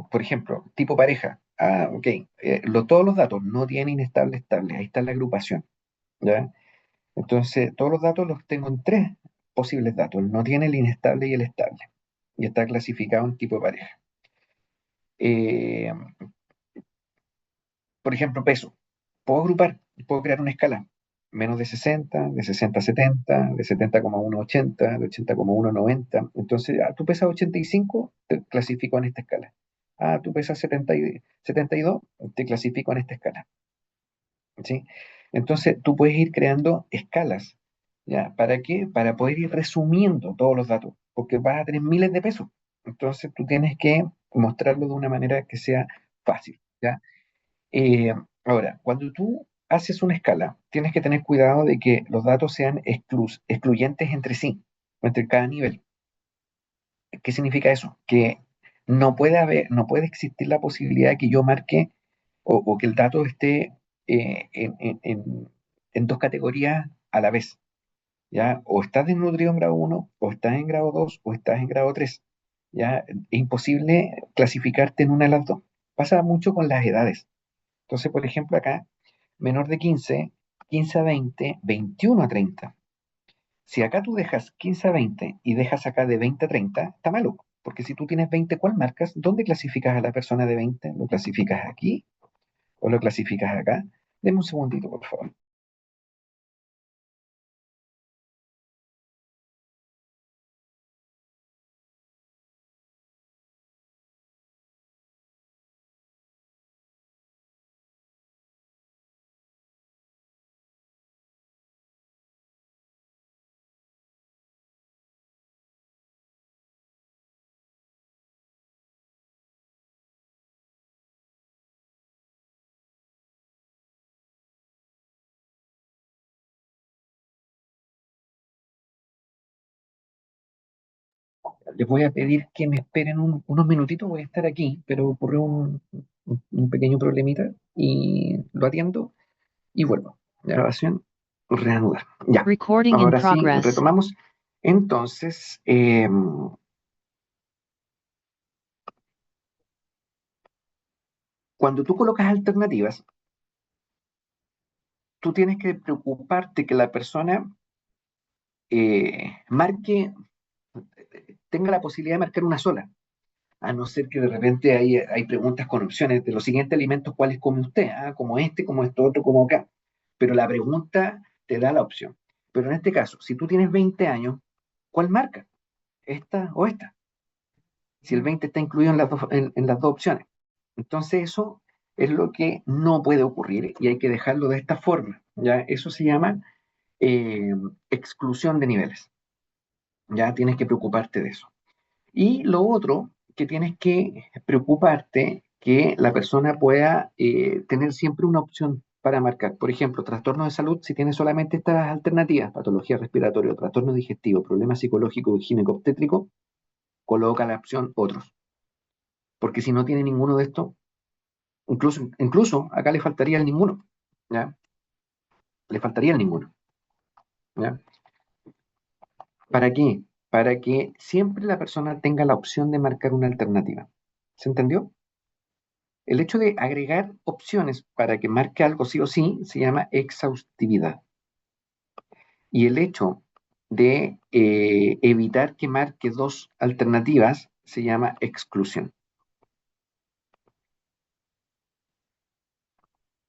por ejemplo, tipo pareja. Ah, ok. Todos los datos no tienen inestable, estable. Ahí está la agrupación. ¿Ya? Entonces, todos los datos los tengo en tres posibles datos. No tiene el inestable y el estable. Y está clasificado en tipo de pareja. Eh, por ejemplo, peso. Puedo agrupar, puedo crear una escala. Menos de 60 a 70, de 70,1 a 80, de 80,1 a 90. Entonces, tú pesas 85, te clasifico en esta escala. Tú pesas 72, te clasifico en esta escala. ¿Sí? Entonces, tú puedes ir creando escalas. ¿Ya? ¿Para qué? Para poder ir resumiendo todos los datos, porque vas a tener miles de pesos. Entonces, tú tienes que mostrarlo de una manera que sea fácil. ¿Ya? Eh, Ahora, cuando tú haces una escala, tienes que tener cuidado de que los datos sean excluyentes entre sí, entre cada nivel. ¿Qué significa eso? Que no puede existir la posibilidad de que yo marque o que el dato esté en dos categorías a la vez, ¿ya? O estás desnutrido en grado uno, o estás en grado 2, o estás en grado 3, ¿ya? Es imposible clasificarte en una de las dos. Pasa mucho con las edades. Entonces, por ejemplo, acá, menor de 15, 15 a 20, 21 a 30. Si acá tú dejas 15 a 20 y dejas acá de 20 a 30, está malo. Porque si tú tienes 20, ¿cuál marcas? ¿Dónde clasificas a la persona de 20? ¿Lo clasificas aquí o lo clasificas acá? Deme un segundito, por favor. Les voy a pedir que me esperen unos minutitos, voy a estar aquí, pero ocurrió un pequeño problemita y lo atiendo y vuelvo. La grabación, reanudar. Ya, Recording in ahora sí, progress. retomamos. Entonces, cuando tú colocas alternativas, tú tienes que preocuparte que la persona marque, tenga la posibilidad de marcar una sola, a no ser que de repente hay preguntas con opciones de los siguientes alimentos, ¿cuáles come usted? Como este, como esto otro, como acá. Pero la pregunta te da la opción. Pero en este caso, si tú tienes 20 años, ¿cuál marca? ¿Esta o esta? Si el 20 está incluido en las dos opciones. Entonces eso es lo que no puede ocurrir y hay que dejarlo de esta forma. ¿Ya? Eso se llama eh, exclusión de niveles. Ya tienes que preocuparte de eso. Y lo otro que tienes que preocuparte que la persona pueda tener siempre una opción para marcar. Por ejemplo, trastorno de salud, si tiene solamente estas alternativas, patología respiratoria, trastorno digestivo, problema psicológico y gineco-obstétrico, coloca la opción otros. Porque si no tiene ninguno de estos, incluso acá le faltaría el ninguno. ¿Ya? Le faltaría el ninguno. ¿Ya? ¿Para qué? Para que siempre la persona tenga la opción de marcar una alternativa. ¿Se entendió? El hecho de agregar opciones para que marque algo sí o sí se llama exhaustividad. Y el hecho de evitar que marque dos alternativas se llama exclusión.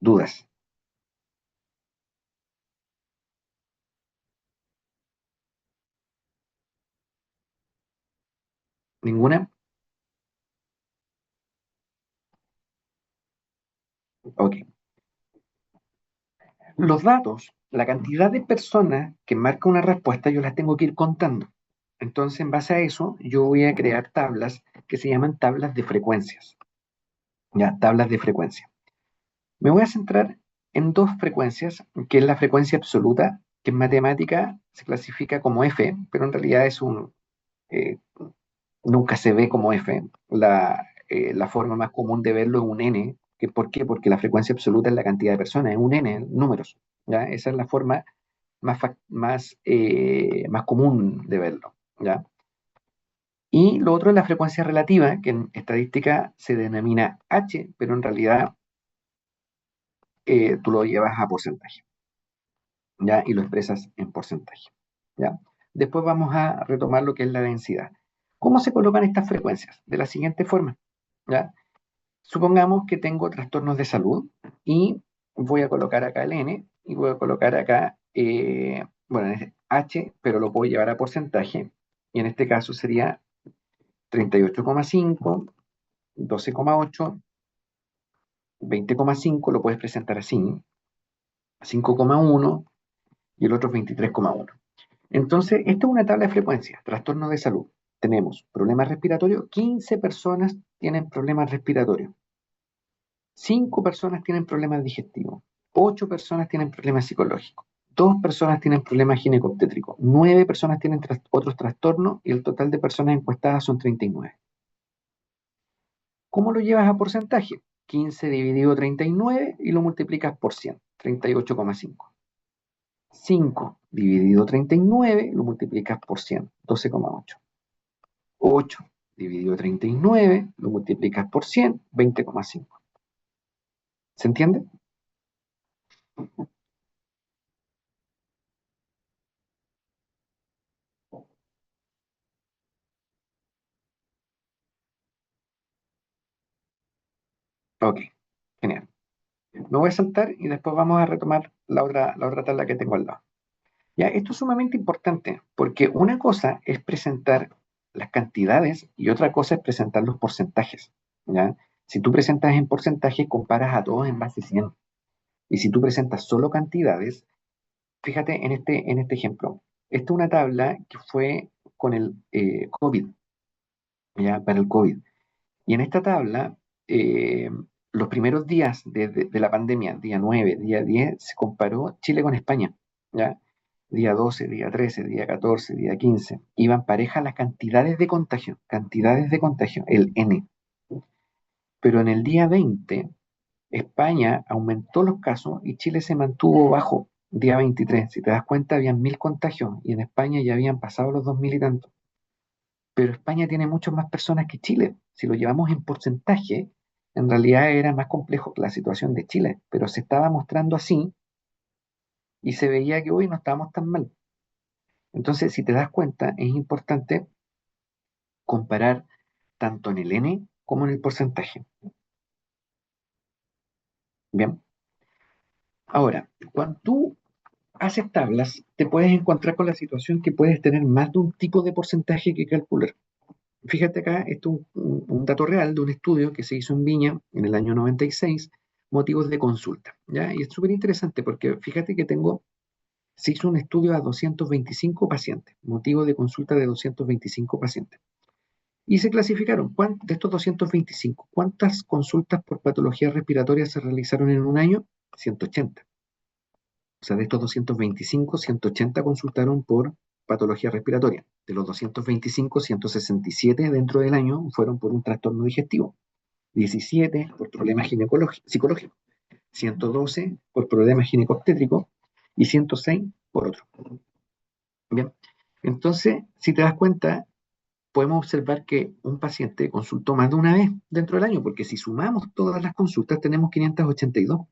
¿Dudas? ¿Ninguna? Ok. Los datos, la cantidad de personas que marca una respuesta, yo las tengo que ir contando. Entonces, en base a eso, yo voy a crear tablas que se llaman tablas de frecuencias. Ya, tablas de frecuencia. Me voy a centrar en dos frecuencias, que es la frecuencia absoluta, que en matemática se clasifica como F, pero en realidad eh, nunca se ve como F. La forma más común de verlo es un N. ¿Por qué? Porque la frecuencia absoluta es la cantidad de personas, es un N, números. ¿Ya? Esa es la forma más común de verlo. ¿Ya? Y lo otro es la frecuencia relativa, que en estadística se denomina H, pero en realidad tú lo llevas a porcentaje, ¿ya? Y lo expresas en porcentaje, ¿ya? Después vamos a retomar lo que es la densidad. ¿Cómo se colocan estas frecuencias? De la siguiente forma, ¿ya? Supongamos que tengo trastornos de salud y voy a colocar acá el N y voy a colocar acá, bueno, es H, pero lo puedo llevar a porcentaje, y en este caso sería 38,5, 12,8, 20,5, lo puedes presentar así, 5,1 y el otro es 23,1. Entonces, esta es una tabla de frecuencias, trastornos de salud. Tenemos problemas respiratorios, 15 personas tienen problemas respiratorios, 5 personas tienen problemas digestivos, 8 personas tienen problemas psicológicos, 2 personas tienen problemas ginecobstétricos, 9 personas tienen otros trastornos y el total de personas encuestadas son 39. ¿Cómo lo llevas a porcentaje? 15 dividido 39 y lo multiplicas por 100, 38,5. 5 dividido 39 lo multiplicas por 100, 12,8. 8 dividido 39 lo multiplicas por 100, 20,5. ¿Se entiende? Ok, genial. Me voy a saltar y después vamos a retomar la otra tabla que tengo al lado. Ya, esto es sumamente importante porque una cosa es presentar las cantidades y otra cosa es presentar los porcentajes. ¿Ya? Si tú presentas en porcentajes, comparas a todos en base 100. Y si tú presentas solo cantidades, fíjate en este ejemplo. Esta es una tabla que fue con el COVID, ¿ya? Para el COVID. Y en esta tabla, los primeros días de la pandemia, día 9, día 10, se comparó Chile con España, ¿ya? Día 12, día 13, día 14, día 15. Iban parejas las cantidades de contagio, el N. Pero en el día 20, España aumentó los casos y Chile se mantuvo bajo. Día 23, si te das cuenta, habían 1000 contagios y en España ya habían pasado los 2000 y tanto. Pero España tiene muchas más personas que Chile. Si lo llevamos en porcentaje, en realidad era más complejo que la situación de Chile, pero se estaba mostrando así y se veía que hoy no estábamos tan mal. Entonces, si te das cuenta, es importante comparar tanto en el N como en el porcentaje. Bien. Ahora, cuando tú haces tablas, te puedes encontrar con la situación que puedes tener más de un tipo de porcentaje que calcular. Fíjate acá, esto es un dato real de un estudio que se hizo en Viña en el año 96, motivos de consulta, ¿ya? Y es súper interesante porque fíjate que se hizo un estudio a 225 pacientes, motivo de consulta de 225 pacientes. Y se clasificaron, de estos 225, ¿cuántas consultas por patología respiratoria se realizaron en un año? 180. O sea, de estos 225, 180 consultaron por patología respiratoria. De los 225, 167 dentro del año fueron por un trastorno digestivo, 17 por problemas psicológicos, 112 por problemas ginecobstétricos y 106 por otro. Bien, entonces, si te das cuenta, podemos observar que un paciente consultó más de una vez dentro del año, porque si sumamos todas las consultas tenemos 582.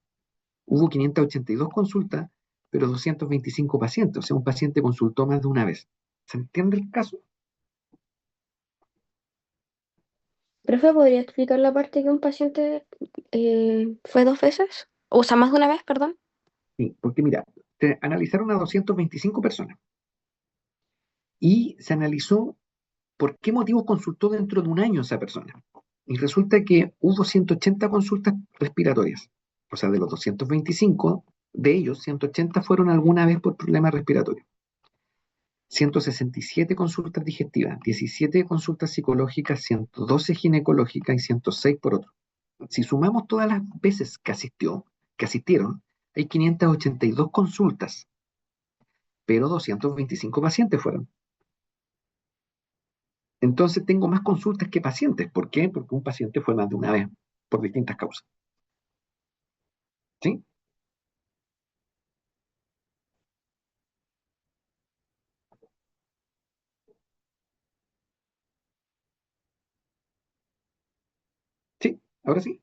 Hubo 582 consultas, pero 225 pacientes, o sea, un paciente consultó más de una vez. ¿Se entiende el caso? Profe, ¿podría explicar la parte que un paciente fue 2 veces? O sea, más de una vez, perdón. Sí, porque mira, se analizaron a 225 personas y se analizó por qué motivos consultó dentro de un año esa persona. Y resulta que hubo 180 consultas respiratorias. O sea, de los 225, de ellos, 180 fueron alguna vez por problemas respiratorios. 167 consultas digestivas, 17 consultas psicológicas, 112 ginecológicas y 106 por otro. Si sumamos todas las veces que asistió, que asistieron, hay 582 consultas, pero 225 pacientes fueron. Entonces tengo más consultas que pacientes. ¿Por qué? Porque un paciente fue más de una vez, por distintas causas. ¿Sí? ¿Sí? ¿Ahora sí?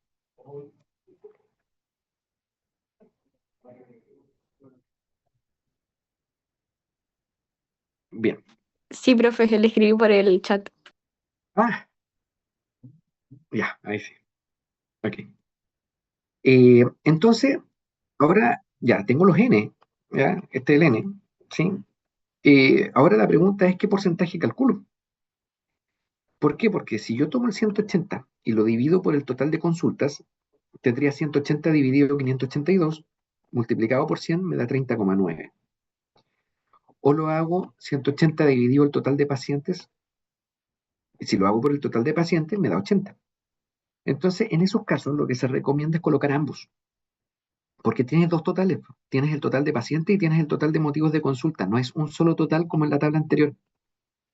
Bien. Sí, profe, le escribí por el chat. Ah, ya, ahí sí. Ok. Entonces, ahora ya tengo los n, ¿ya? Este es el n, ¿sí? Ahora la pregunta es qué porcentaje calculo. ¿Por qué? Porque si yo tomo el 180 y lo divido por el total de consultas, tendría 180 dividido 582, multiplicado por 100 me da 30,9. O lo hago 180 dividido el total de pacientes, y si lo hago por el total de pacientes me da 80. Entonces, en esos casos, lo que se recomienda es colocar ambos, porque tienes dos totales. Tienes el total de pacientes y tienes el total de motivos de consulta. No es un solo total como en la tabla anterior.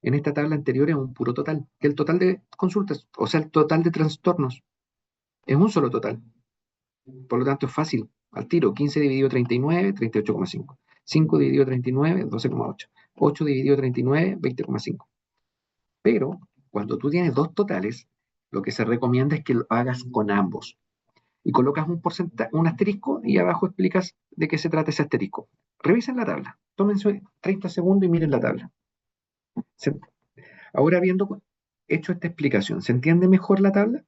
En esta tabla anterior es un puro total, que el total de consultas, o sea, el total de trastornos, es un solo total. Por lo tanto, es fácil. Al tiro, 15 dividido 39, 38,5. 5 dividido 39, 12,8. 8 dividido 39, 20,5. Pero cuando tú tienes dos totales, lo que se recomienda es que lo hagas con ambos. Y colocas un porcentaje, un asterisco y abajo explicas de qué se trata ese asterisco. Revisen la tabla. Tómense 30 segundos y miren la tabla. Se- Ahora, habiendo hecho esta explicación, ¿se entiende mejor la tabla?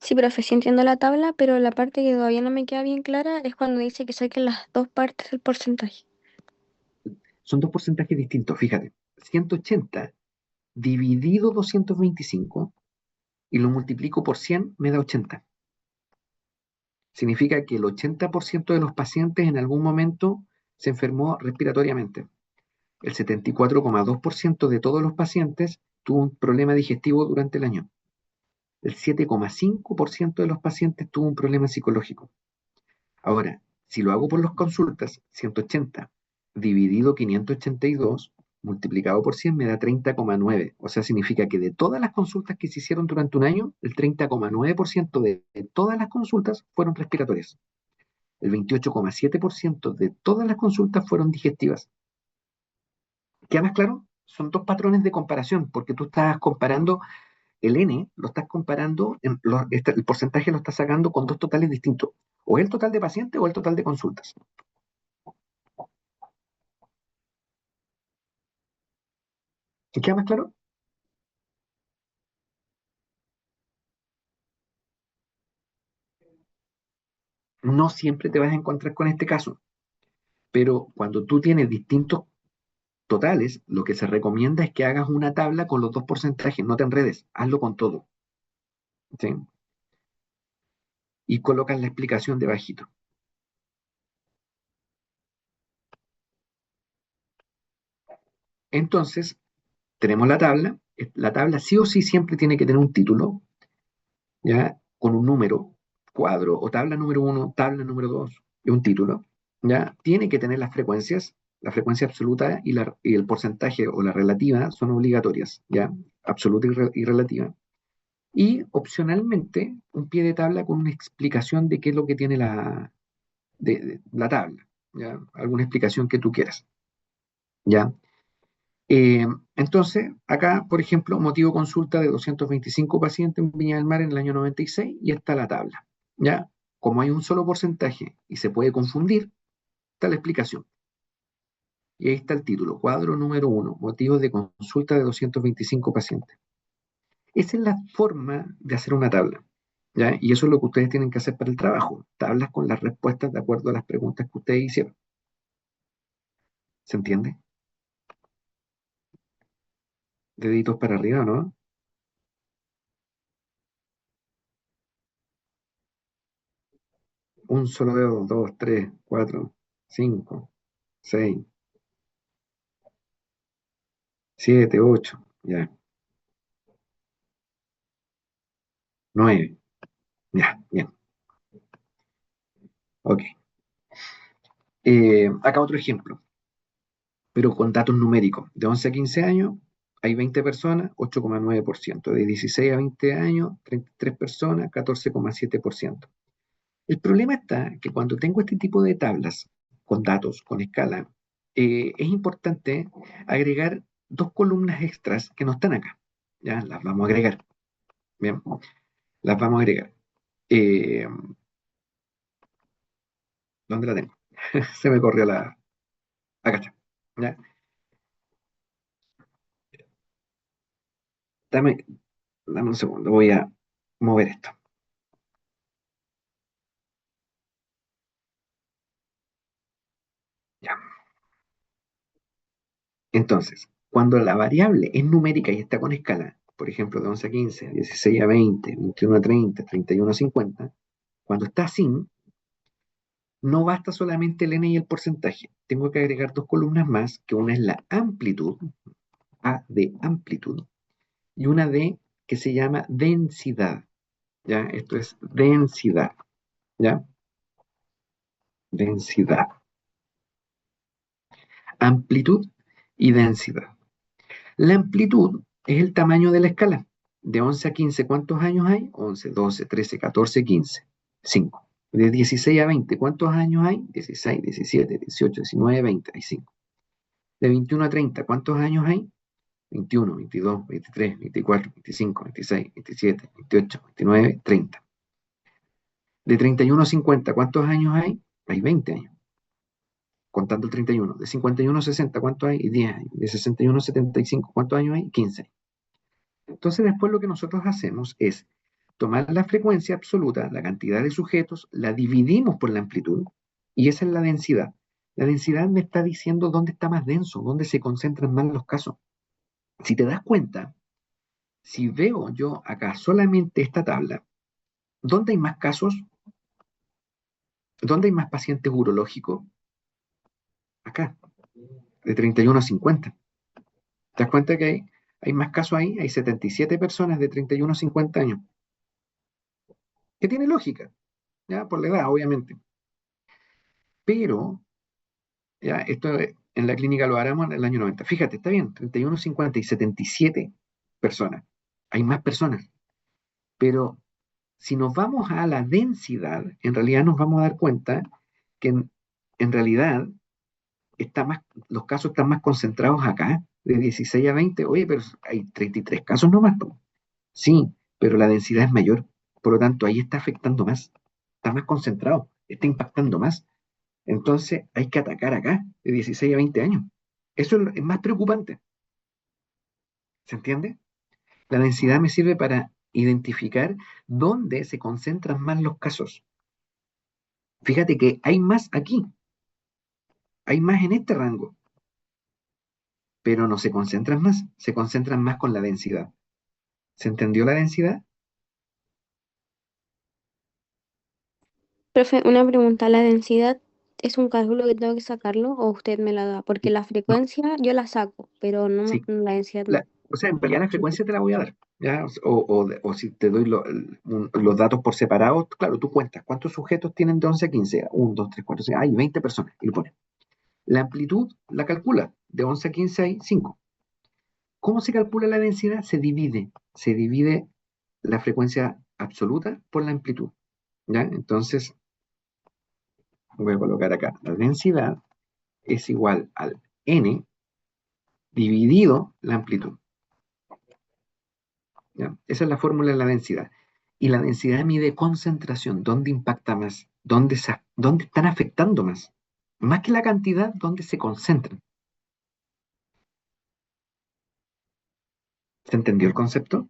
Sí, profe, sí entiendo la tabla, pero la parte que todavía no me queda bien clara es cuando dice que saquen las dos partes del porcentaje. Son dos porcentajes distintos, fíjate. 180 dividido 225 y lo multiplico por 100 me da 80. Significa que el 80% de los pacientes en algún momento se enfermó respiratoriamente. El 74,2% de todos los pacientes tuvo un problema digestivo durante el año. El 7,5% de los pacientes tuvo un problema psicológico. Ahora, si lo hago por las consultas, 180 dividido 582 multiplicado por 100 me da 30,9. O sea, significa que de todas las consultas que se hicieron durante un año, el 30,9% de todas las consultas fueron respiratorias. El 28,7% de todas las consultas fueron digestivas. ¿Queda más claro? Son dos patrones de comparación, porque tú estás comparando el n, lo estás comparando, el porcentaje lo estás sacando con dos totales distintos, o el total de pacientes o el total de consultas. ¿Queda más claro? No siempre te vas a encontrar con este caso, pero cuando tú tienes distintos totales, lo que se recomienda es que hagas una tabla con los dos porcentajes, no te enredes, hazlo con todo, ¿sí? Y colocas la explicación debajito. Entonces, tenemos la tabla sí o sí siempre tiene que tener un título, ¿ya? Con un número, cuadro o tabla número 1, tabla número 2, y un título, ¿ya? Tiene que tener las frecuencias, la frecuencia absoluta y el porcentaje o la relativa son obligatorias, ¿ya? Absoluta y relativa. Y opcionalmente, un pie de tabla con una explicación de qué es lo que tiene la tabla, ¿ya? Alguna explicación que tú quieras, ¿ya? Eh, entonces, acá, por ejemplo, motivo consulta de 225 pacientes en Viña del Mar en el año 96 y está la tabla, ¿ya? Como hay un solo porcentaje y se puede confundir, está la explicación. Y ahí está el título, cuadro número 1, motivos de consulta de 225 pacientes. Esa es la forma de hacer una tabla, ¿ya? Y eso es lo que ustedes tienen que hacer para el trabajo, tablas con las respuestas de acuerdo a las preguntas que ustedes hicieron. ¿Se entiende? Deditos para arriba, ¿no? Un solo dedo, dos, tres, cuatro, cinco, seis, siete, ocho. Ya, 9. Ya, bien. Ok. Acá otro ejemplo, pero con datos numéricos. De 11 a 15 años hay 20 personas, 8,9%. De 16 a 20 años, 33 personas, 14,7%. El problema está que cuando tengo este tipo de tablas con datos, con escala, es importante agregar dos columnas extras que no están acá. Ya las vamos a agregar. Bien, las vamos a agregar. Eh, ¿Dónde la tengo? Se me corrió la. Acá está. ¿Ya? Dame, dame un segundo, voy a mover esto. Ya. Entonces, cuando la variable es numérica y está con escala, por ejemplo, de 11 a 15, 16 a 20, 21 a 30, 31 a 50, cuando está sin, no basta solamente el n y el porcentaje. Tengo que agregar dos columnas más, que una es la amplitud, A de amplitud, y una D que se llama densidad. ¿Ya? Esto es densidad. ¿Ya? Densidad. Amplitud y densidad. La amplitud es el tamaño de la escala. De 11 a 15, ¿cuántos años hay? 11, 12, 13, 14, 15. 5. De 16 a 20, ¿cuántos años hay? 16, 17, 18, 19, 20. Hay 5. De 21 a 30, ¿cuántos años hay? 21, 22, 23, 24, 25, 26, 27, 28, 29, 30. De 31 a 50, ¿cuántos años hay? Hay 20 años, contando el 31. De 51 a 60, ¿cuántos hay? 10 años. De 61 a 75, ¿cuántos años hay? 15 años. Entonces después lo que nosotros hacemos es tomar la frecuencia absoluta, la cantidad de sujetos, la dividimos por la amplitud y esa es la densidad. La densidad me está diciendo dónde está más denso, dónde se concentran más los casos. Si te das cuenta, si veo yo acá solamente esta tabla, ¿dónde hay más casos? ¿Dónde hay más pacientes urológicos? Acá, de 31 a 50. ¿Te das cuenta que hay más casos ahí? Hay 77 personas de 31 a 50 años. Que tiene lógica, ya por la edad, obviamente. Pero, ya, esto en la clínica lo haremos en el año 90. Fíjate, está bien, 31, 50 y 77 personas. Hay más personas. Pero si nos vamos a la densidad, en realidad nos vamos a dar cuenta que en realidad está más, los casos están más concentrados acá, de 16 a 20. Oye, pero hay 33 casos nomás. Po. Sí, pero la densidad es mayor. Por lo tanto, ahí está afectando más. Está más concentrado, está impactando más. Entonces hay que atacar acá, de 16 a 20 años. Eso es más preocupante. ¿Se entiende? La densidad me sirve para identificar dónde se concentran más los casos. Fíjate que hay más aquí, hay más en este rango, pero no se concentran más, se concentran más con la densidad. ¿Se entendió la densidad? Profe, una pregunta, ¿la densidad es un cálculo que tengo que sacarlo o usted me la da? Porque la No, frecuencia yo la saco, pero no, sí. la densidad no. O sea, en realidad la frecuencia te la voy a dar. ¿Ya? O si te doy los datos por separado, claro, tú cuentas cuántos sujetos tienen de 11 a 15. 1, 2, 3, 4, 5. Hay 20 personas. Y lo pones. La amplitud la calcula. De 11 a 15 hay 5. ¿Cómo se calcula la densidad? Se divide. Se divide la frecuencia absoluta por la amplitud. ¿Ya? Entonces, voy a colocar acá. La densidad es igual al n dividido la amplitud. ¿Ya? Esa es la fórmula de la densidad. Y la densidad mide concentración, dónde impacta más, dónde están afectando más. Más que la cantidad, dónde se concentran. ¿Se entendió el concepto?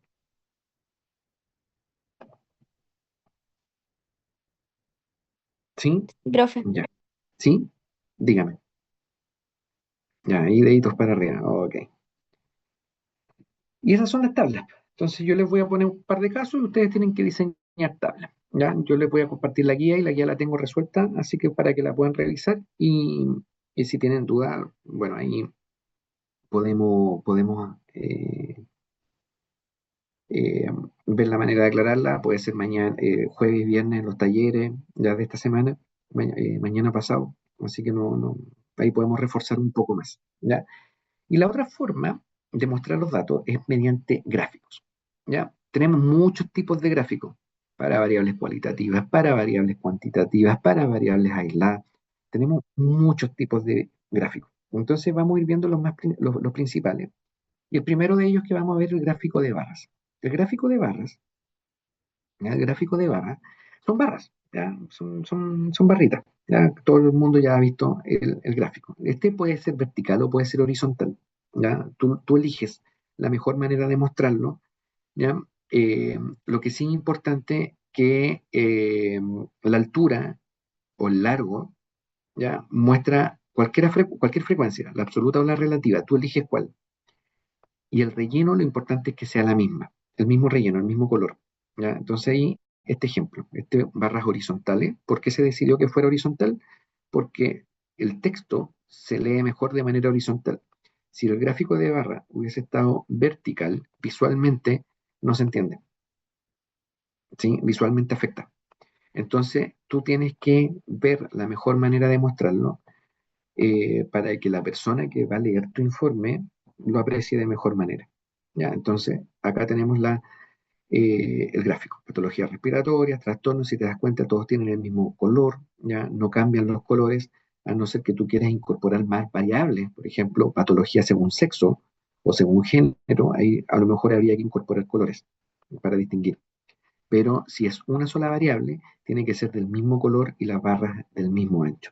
¿Sí? Profe, Ya. ¿Sí? Dígame. Ya, ahí deditos para arriba. Ok. Y esas son las tablas. Entonces yo les voy a poner un par de casos y ustedes tienen que diseñar tablas. ¿Ya? Yo les voy a compartir la guía y la guía la tengo resuelta, así que para que la puedan revisar y si tienen duda, bueno, ahí podemos eh, ver la manera de aclararla. Puede ser mañana, jueves y viernes en los talleres ya de esta semana, mañana pasado. Así que ahí podemos reforzar un poco más, ¿ya? Y la otra forma de mostrar los datos es mediante gráficos, ¿ya? Tenemos muchos tipos de gráficos para variables cualitativas, para variables cuantitativas, para variables aisladas. Tenemos muchos tipos de gráficos. Entonces vamos a ir viendo los principales. Y el primero de ellos que vamos a ver es el gráfico de barras. El gráfico de barras, ¿ya? El gráfico de barras son barras, ¿ya? Son barritas. ¿Ya? Todo el mundo ya ha visto el gráfico. Este puede ser vertical o puede ser horizontal. ¿Ya? Tú eliges la mejor manera de mostrarlo. ¿Ya? Lo que sí es importante que la altura o el largo, ¿ya? Muestra cualquier frecuencia, la absoluta o la relativa. Tú eliges cuál. Y el relleno, lo importante es que sea la misma, el mismo relleno, el mismo color. ¿Ya? Entonces ahí, este ejemplo, barras horizontales. ¿Por qué se decidió que fuera horizontal? Porque el texto se lee mejor de manera horizontal. Si el gráfico de barra hubiese estado vertical, visualmente no se entiende. ¿Sí? Visualmente afecta. Entonces tú tienes que ver la mejor manera de mostrarlo para que la persona que va a leer tu informe lo aprecie de mejor manera. ¿Ya? Entonces, acá tenemos el gráfico, patologías respiratorias, trastornos, si te das cuenta, todos tienen el mismo color, ¿ya? No cambian los colores, a no ser que tú quieras incorporar más variables, por ejemplo, patología según sexo o según género, ahí a lo mejor habría que incorporar colores para distinguir. Pero si es una sola variable, tiene que ser del mismo color y las barras del mismo ancho.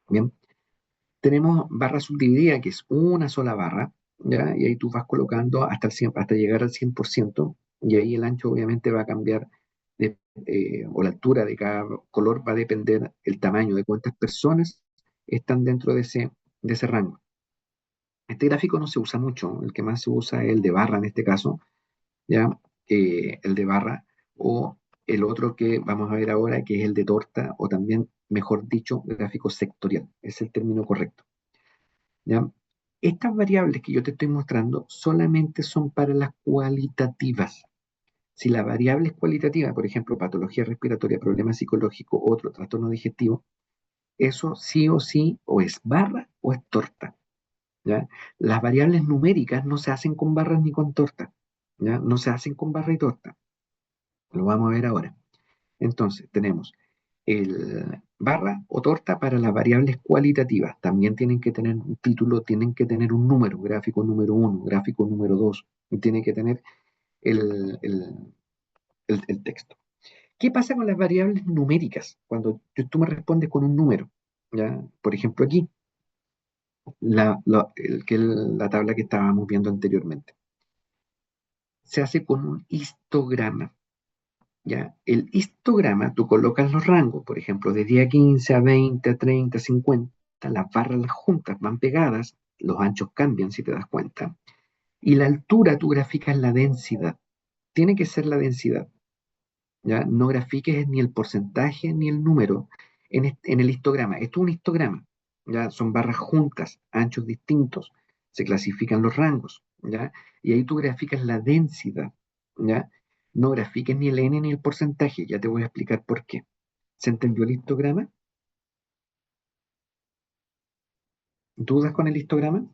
Bien, tenemos barra subdividida, que es una sola barra, ¿ya? Y ahí tú vas colocando hasta llegar al 100%, y ahí el ancho obviamente va a cambiar, o la altura de cada color va a depender el tamaño de cuántas personas están dentro de ese rango. Este gráfico no se usa mucho, el que más se usa es el de barra en este caso, ¿ya? El de barra, o el otro que vamos a ver ahora, que es el de torta, o también, mejor dicho, gráfico sectorial, es el término correcto. ¿Ya? Estas variables que yo te estoy mostrando solamente son para las cualitativas. Si la variable es cualitativa, por ejemplo, patología respiratoria, problema psicológico, otro trastorno digestivo, eso sí o sí o es barra o es torta. ¿Ya? Las variables numéricas no se hacen con barras ni con torta. ¿Ya? No se hacen con barra y torta. Lo vamos a ver ahora. Entonces, tenemos el barra o torta para las variables cualitativas. También tienen que tener un título, tienen que tener un número, gráfico número 1, gráfico número 2, y tiene que tener el texto. ¿Qué pasa con las variables numéricas? Cuando tú me respondes con un número, ¿ya? Por ejemplo, aquí, la tabla que estábamos viendo anteriormente. Se hace con un histograma. ¿Ya? El histograma, tú colocas los rangos, por ejemplo, de día 15 a 20, a 30, a 50, las barras las juntas, van pegadas, los anchos cambian si te das cuenta, y la altura tú graficas la densidad. Tiene que ser la densidad, ¿ya? No grafiques ni el porcentaje ni el número en el histograma. Esto es un histograma, ¿ya? Son barras juntas, anchos distintos, se clasifican los rangos, ¿ya? Y ahí tú graficas la densidad, ¿ya? No grafiques ni el n ni el porcentaje, ya te voy a explicar por qué. ¿Se entendió el histograma? ¿Dudas con el histograma?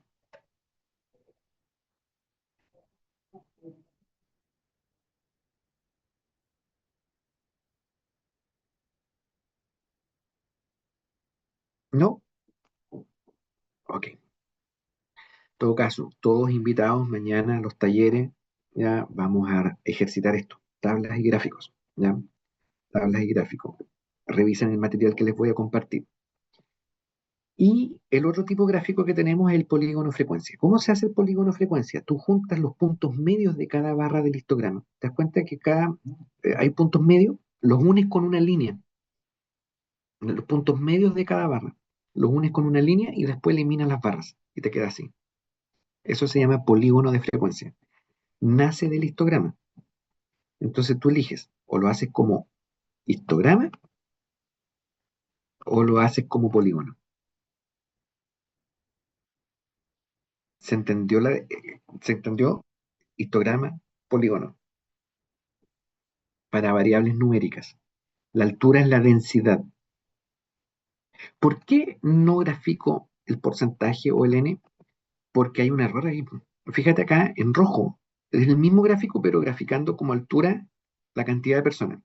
¿No? Ok. En todo caso, todos invitados mañana a los talleres, ya vamos a ejercitar esto, tablas y gráficos, ¿ya? Tablas y gráficos. Revisen el material que les voy a compartir. Y el otro tipo gráfico que tenemos es el polígono frecuencia. ¿Cómo se hace el polígono frecuencia? Tú juntas los puntos medios de cada barra del histograma. ¿Te das cuenta que hay puntos medios? Los unes con una línea. Los puntos medios de cada barra. Los unes con una línea y después eliminas las barras. Y te queda así. Eso se llama polígono de frecuencia. Nace del histograma. Entonces tú eliges, o lo haces como histograma o lo haces como polígono. ¿Se entendió se entendió histograma, polígono para variables numéricas? La altura es la densidad. ¿Por qué no grafico el porcentaje o el n? Porque hay un error ahí. Fíjate acá en rojo, es el mismo gráfico, pero graficando como altura la cantidad de personas.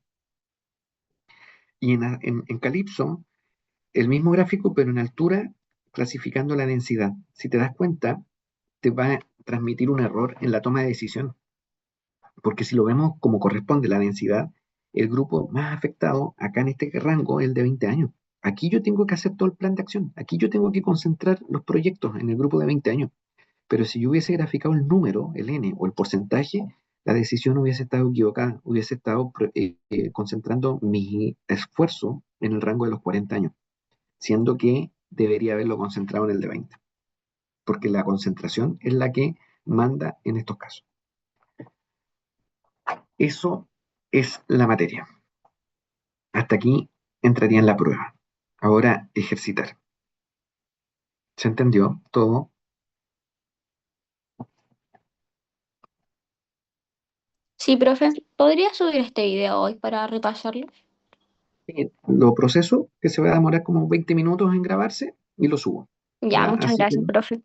Y en Calypso, el mismo gráfico, pero en altura, clasificando la densidad. Si te das cuenta, te va a transmitir un error en la toma de decisión. Porque si lo vemos como corresponde la densidad, el grupo más afectado acá en este rango es el de 20 años. Aquí yo tengo que hacer todo el plan de acción. Aquí yo tengo que concentrar los proyectos en el grupo de 20 años. Pero si yo hubiese graficado el número, el n o el porcentaje, la decisión hubiese estado equivocada. Hubiese estado concentrando mi esfuerzo en el rango de los 40 años, siendo que debería haberlo concentrado en el de 20. Porque la concentración es la que manda en estos casos. Eso es la materia. Hasta aquí entraría en la prueba. Ahora, ejercitar. ¿Se entendió todo? Sí, profe, ¿podría subir este video hoy para repasarlo? Lo proceso, que se va a demorar como 20 minutos en grabarse, y lo subo. Ya, ¿Ya? muchas Así que, gracias, profe.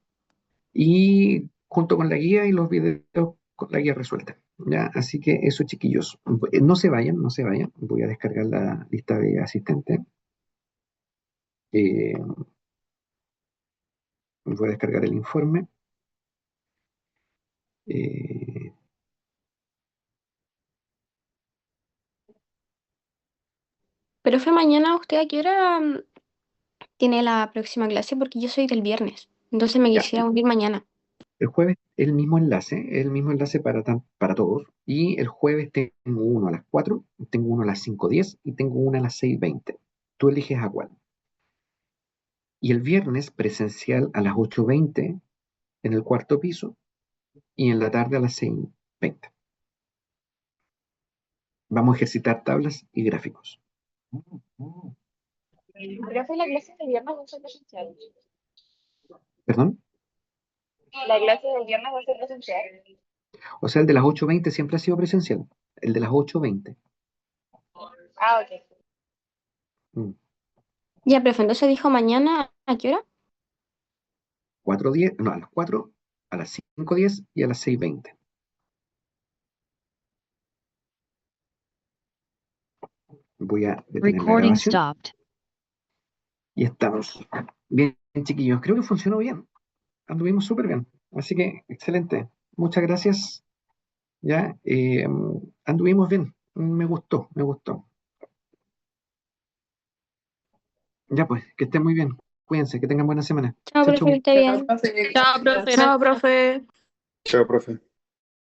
y junto con la guía y los videos con la guía resuelta. ¿Ya? Así que eso, chiquillos. No se vayan, no se vayan. Voy a descargar la lista de asistentes. Eh, Voy a descargar el informe. Eh, Profe, mañana usted a qué hora tiene la próxima clase, porque yo soy del viernes, entonces me ya, quisiera unir mañana. el jueves el mismo enlace para todos. Y el jueves tengo uno a las 4, tengo uno a las 5:10 y tengo uno a las 6:20. Tú eliges a cuál. Y el viernes presencial a las 8:20 en el cuarto piso y en la tarde a las 6:20. Vamos a ejercitar tablas y gráficos. Profe, la clase del viernes va a ser presencial. ¿Perdón? La clase del viernes va a ser presencial. O sea, el de las 8:20 siempre ha sido presencial. El de las 8:20. Ah, ok. Mm. Ya, profe, entonces dijo mañana, ¿a qué hora? 4:10, no, a las 4, a las 5:10 y a las 6:20. Voy a detener la Recording grabación. stopped. Y estamos. Bien, chiquillos, creo que funcionó bien. Anduvimos súper bien. Así que, excelente. Muchas gracias. Ya, anduvimos bien. Me gustó, me gustó. Ya pues, que estén muy bien. Cuídense, que tengan buena semana. Chao, Chau, profe, que chau. esté bien. Profe, Chao, profe. gracias. Chao, profe. Chao, profe.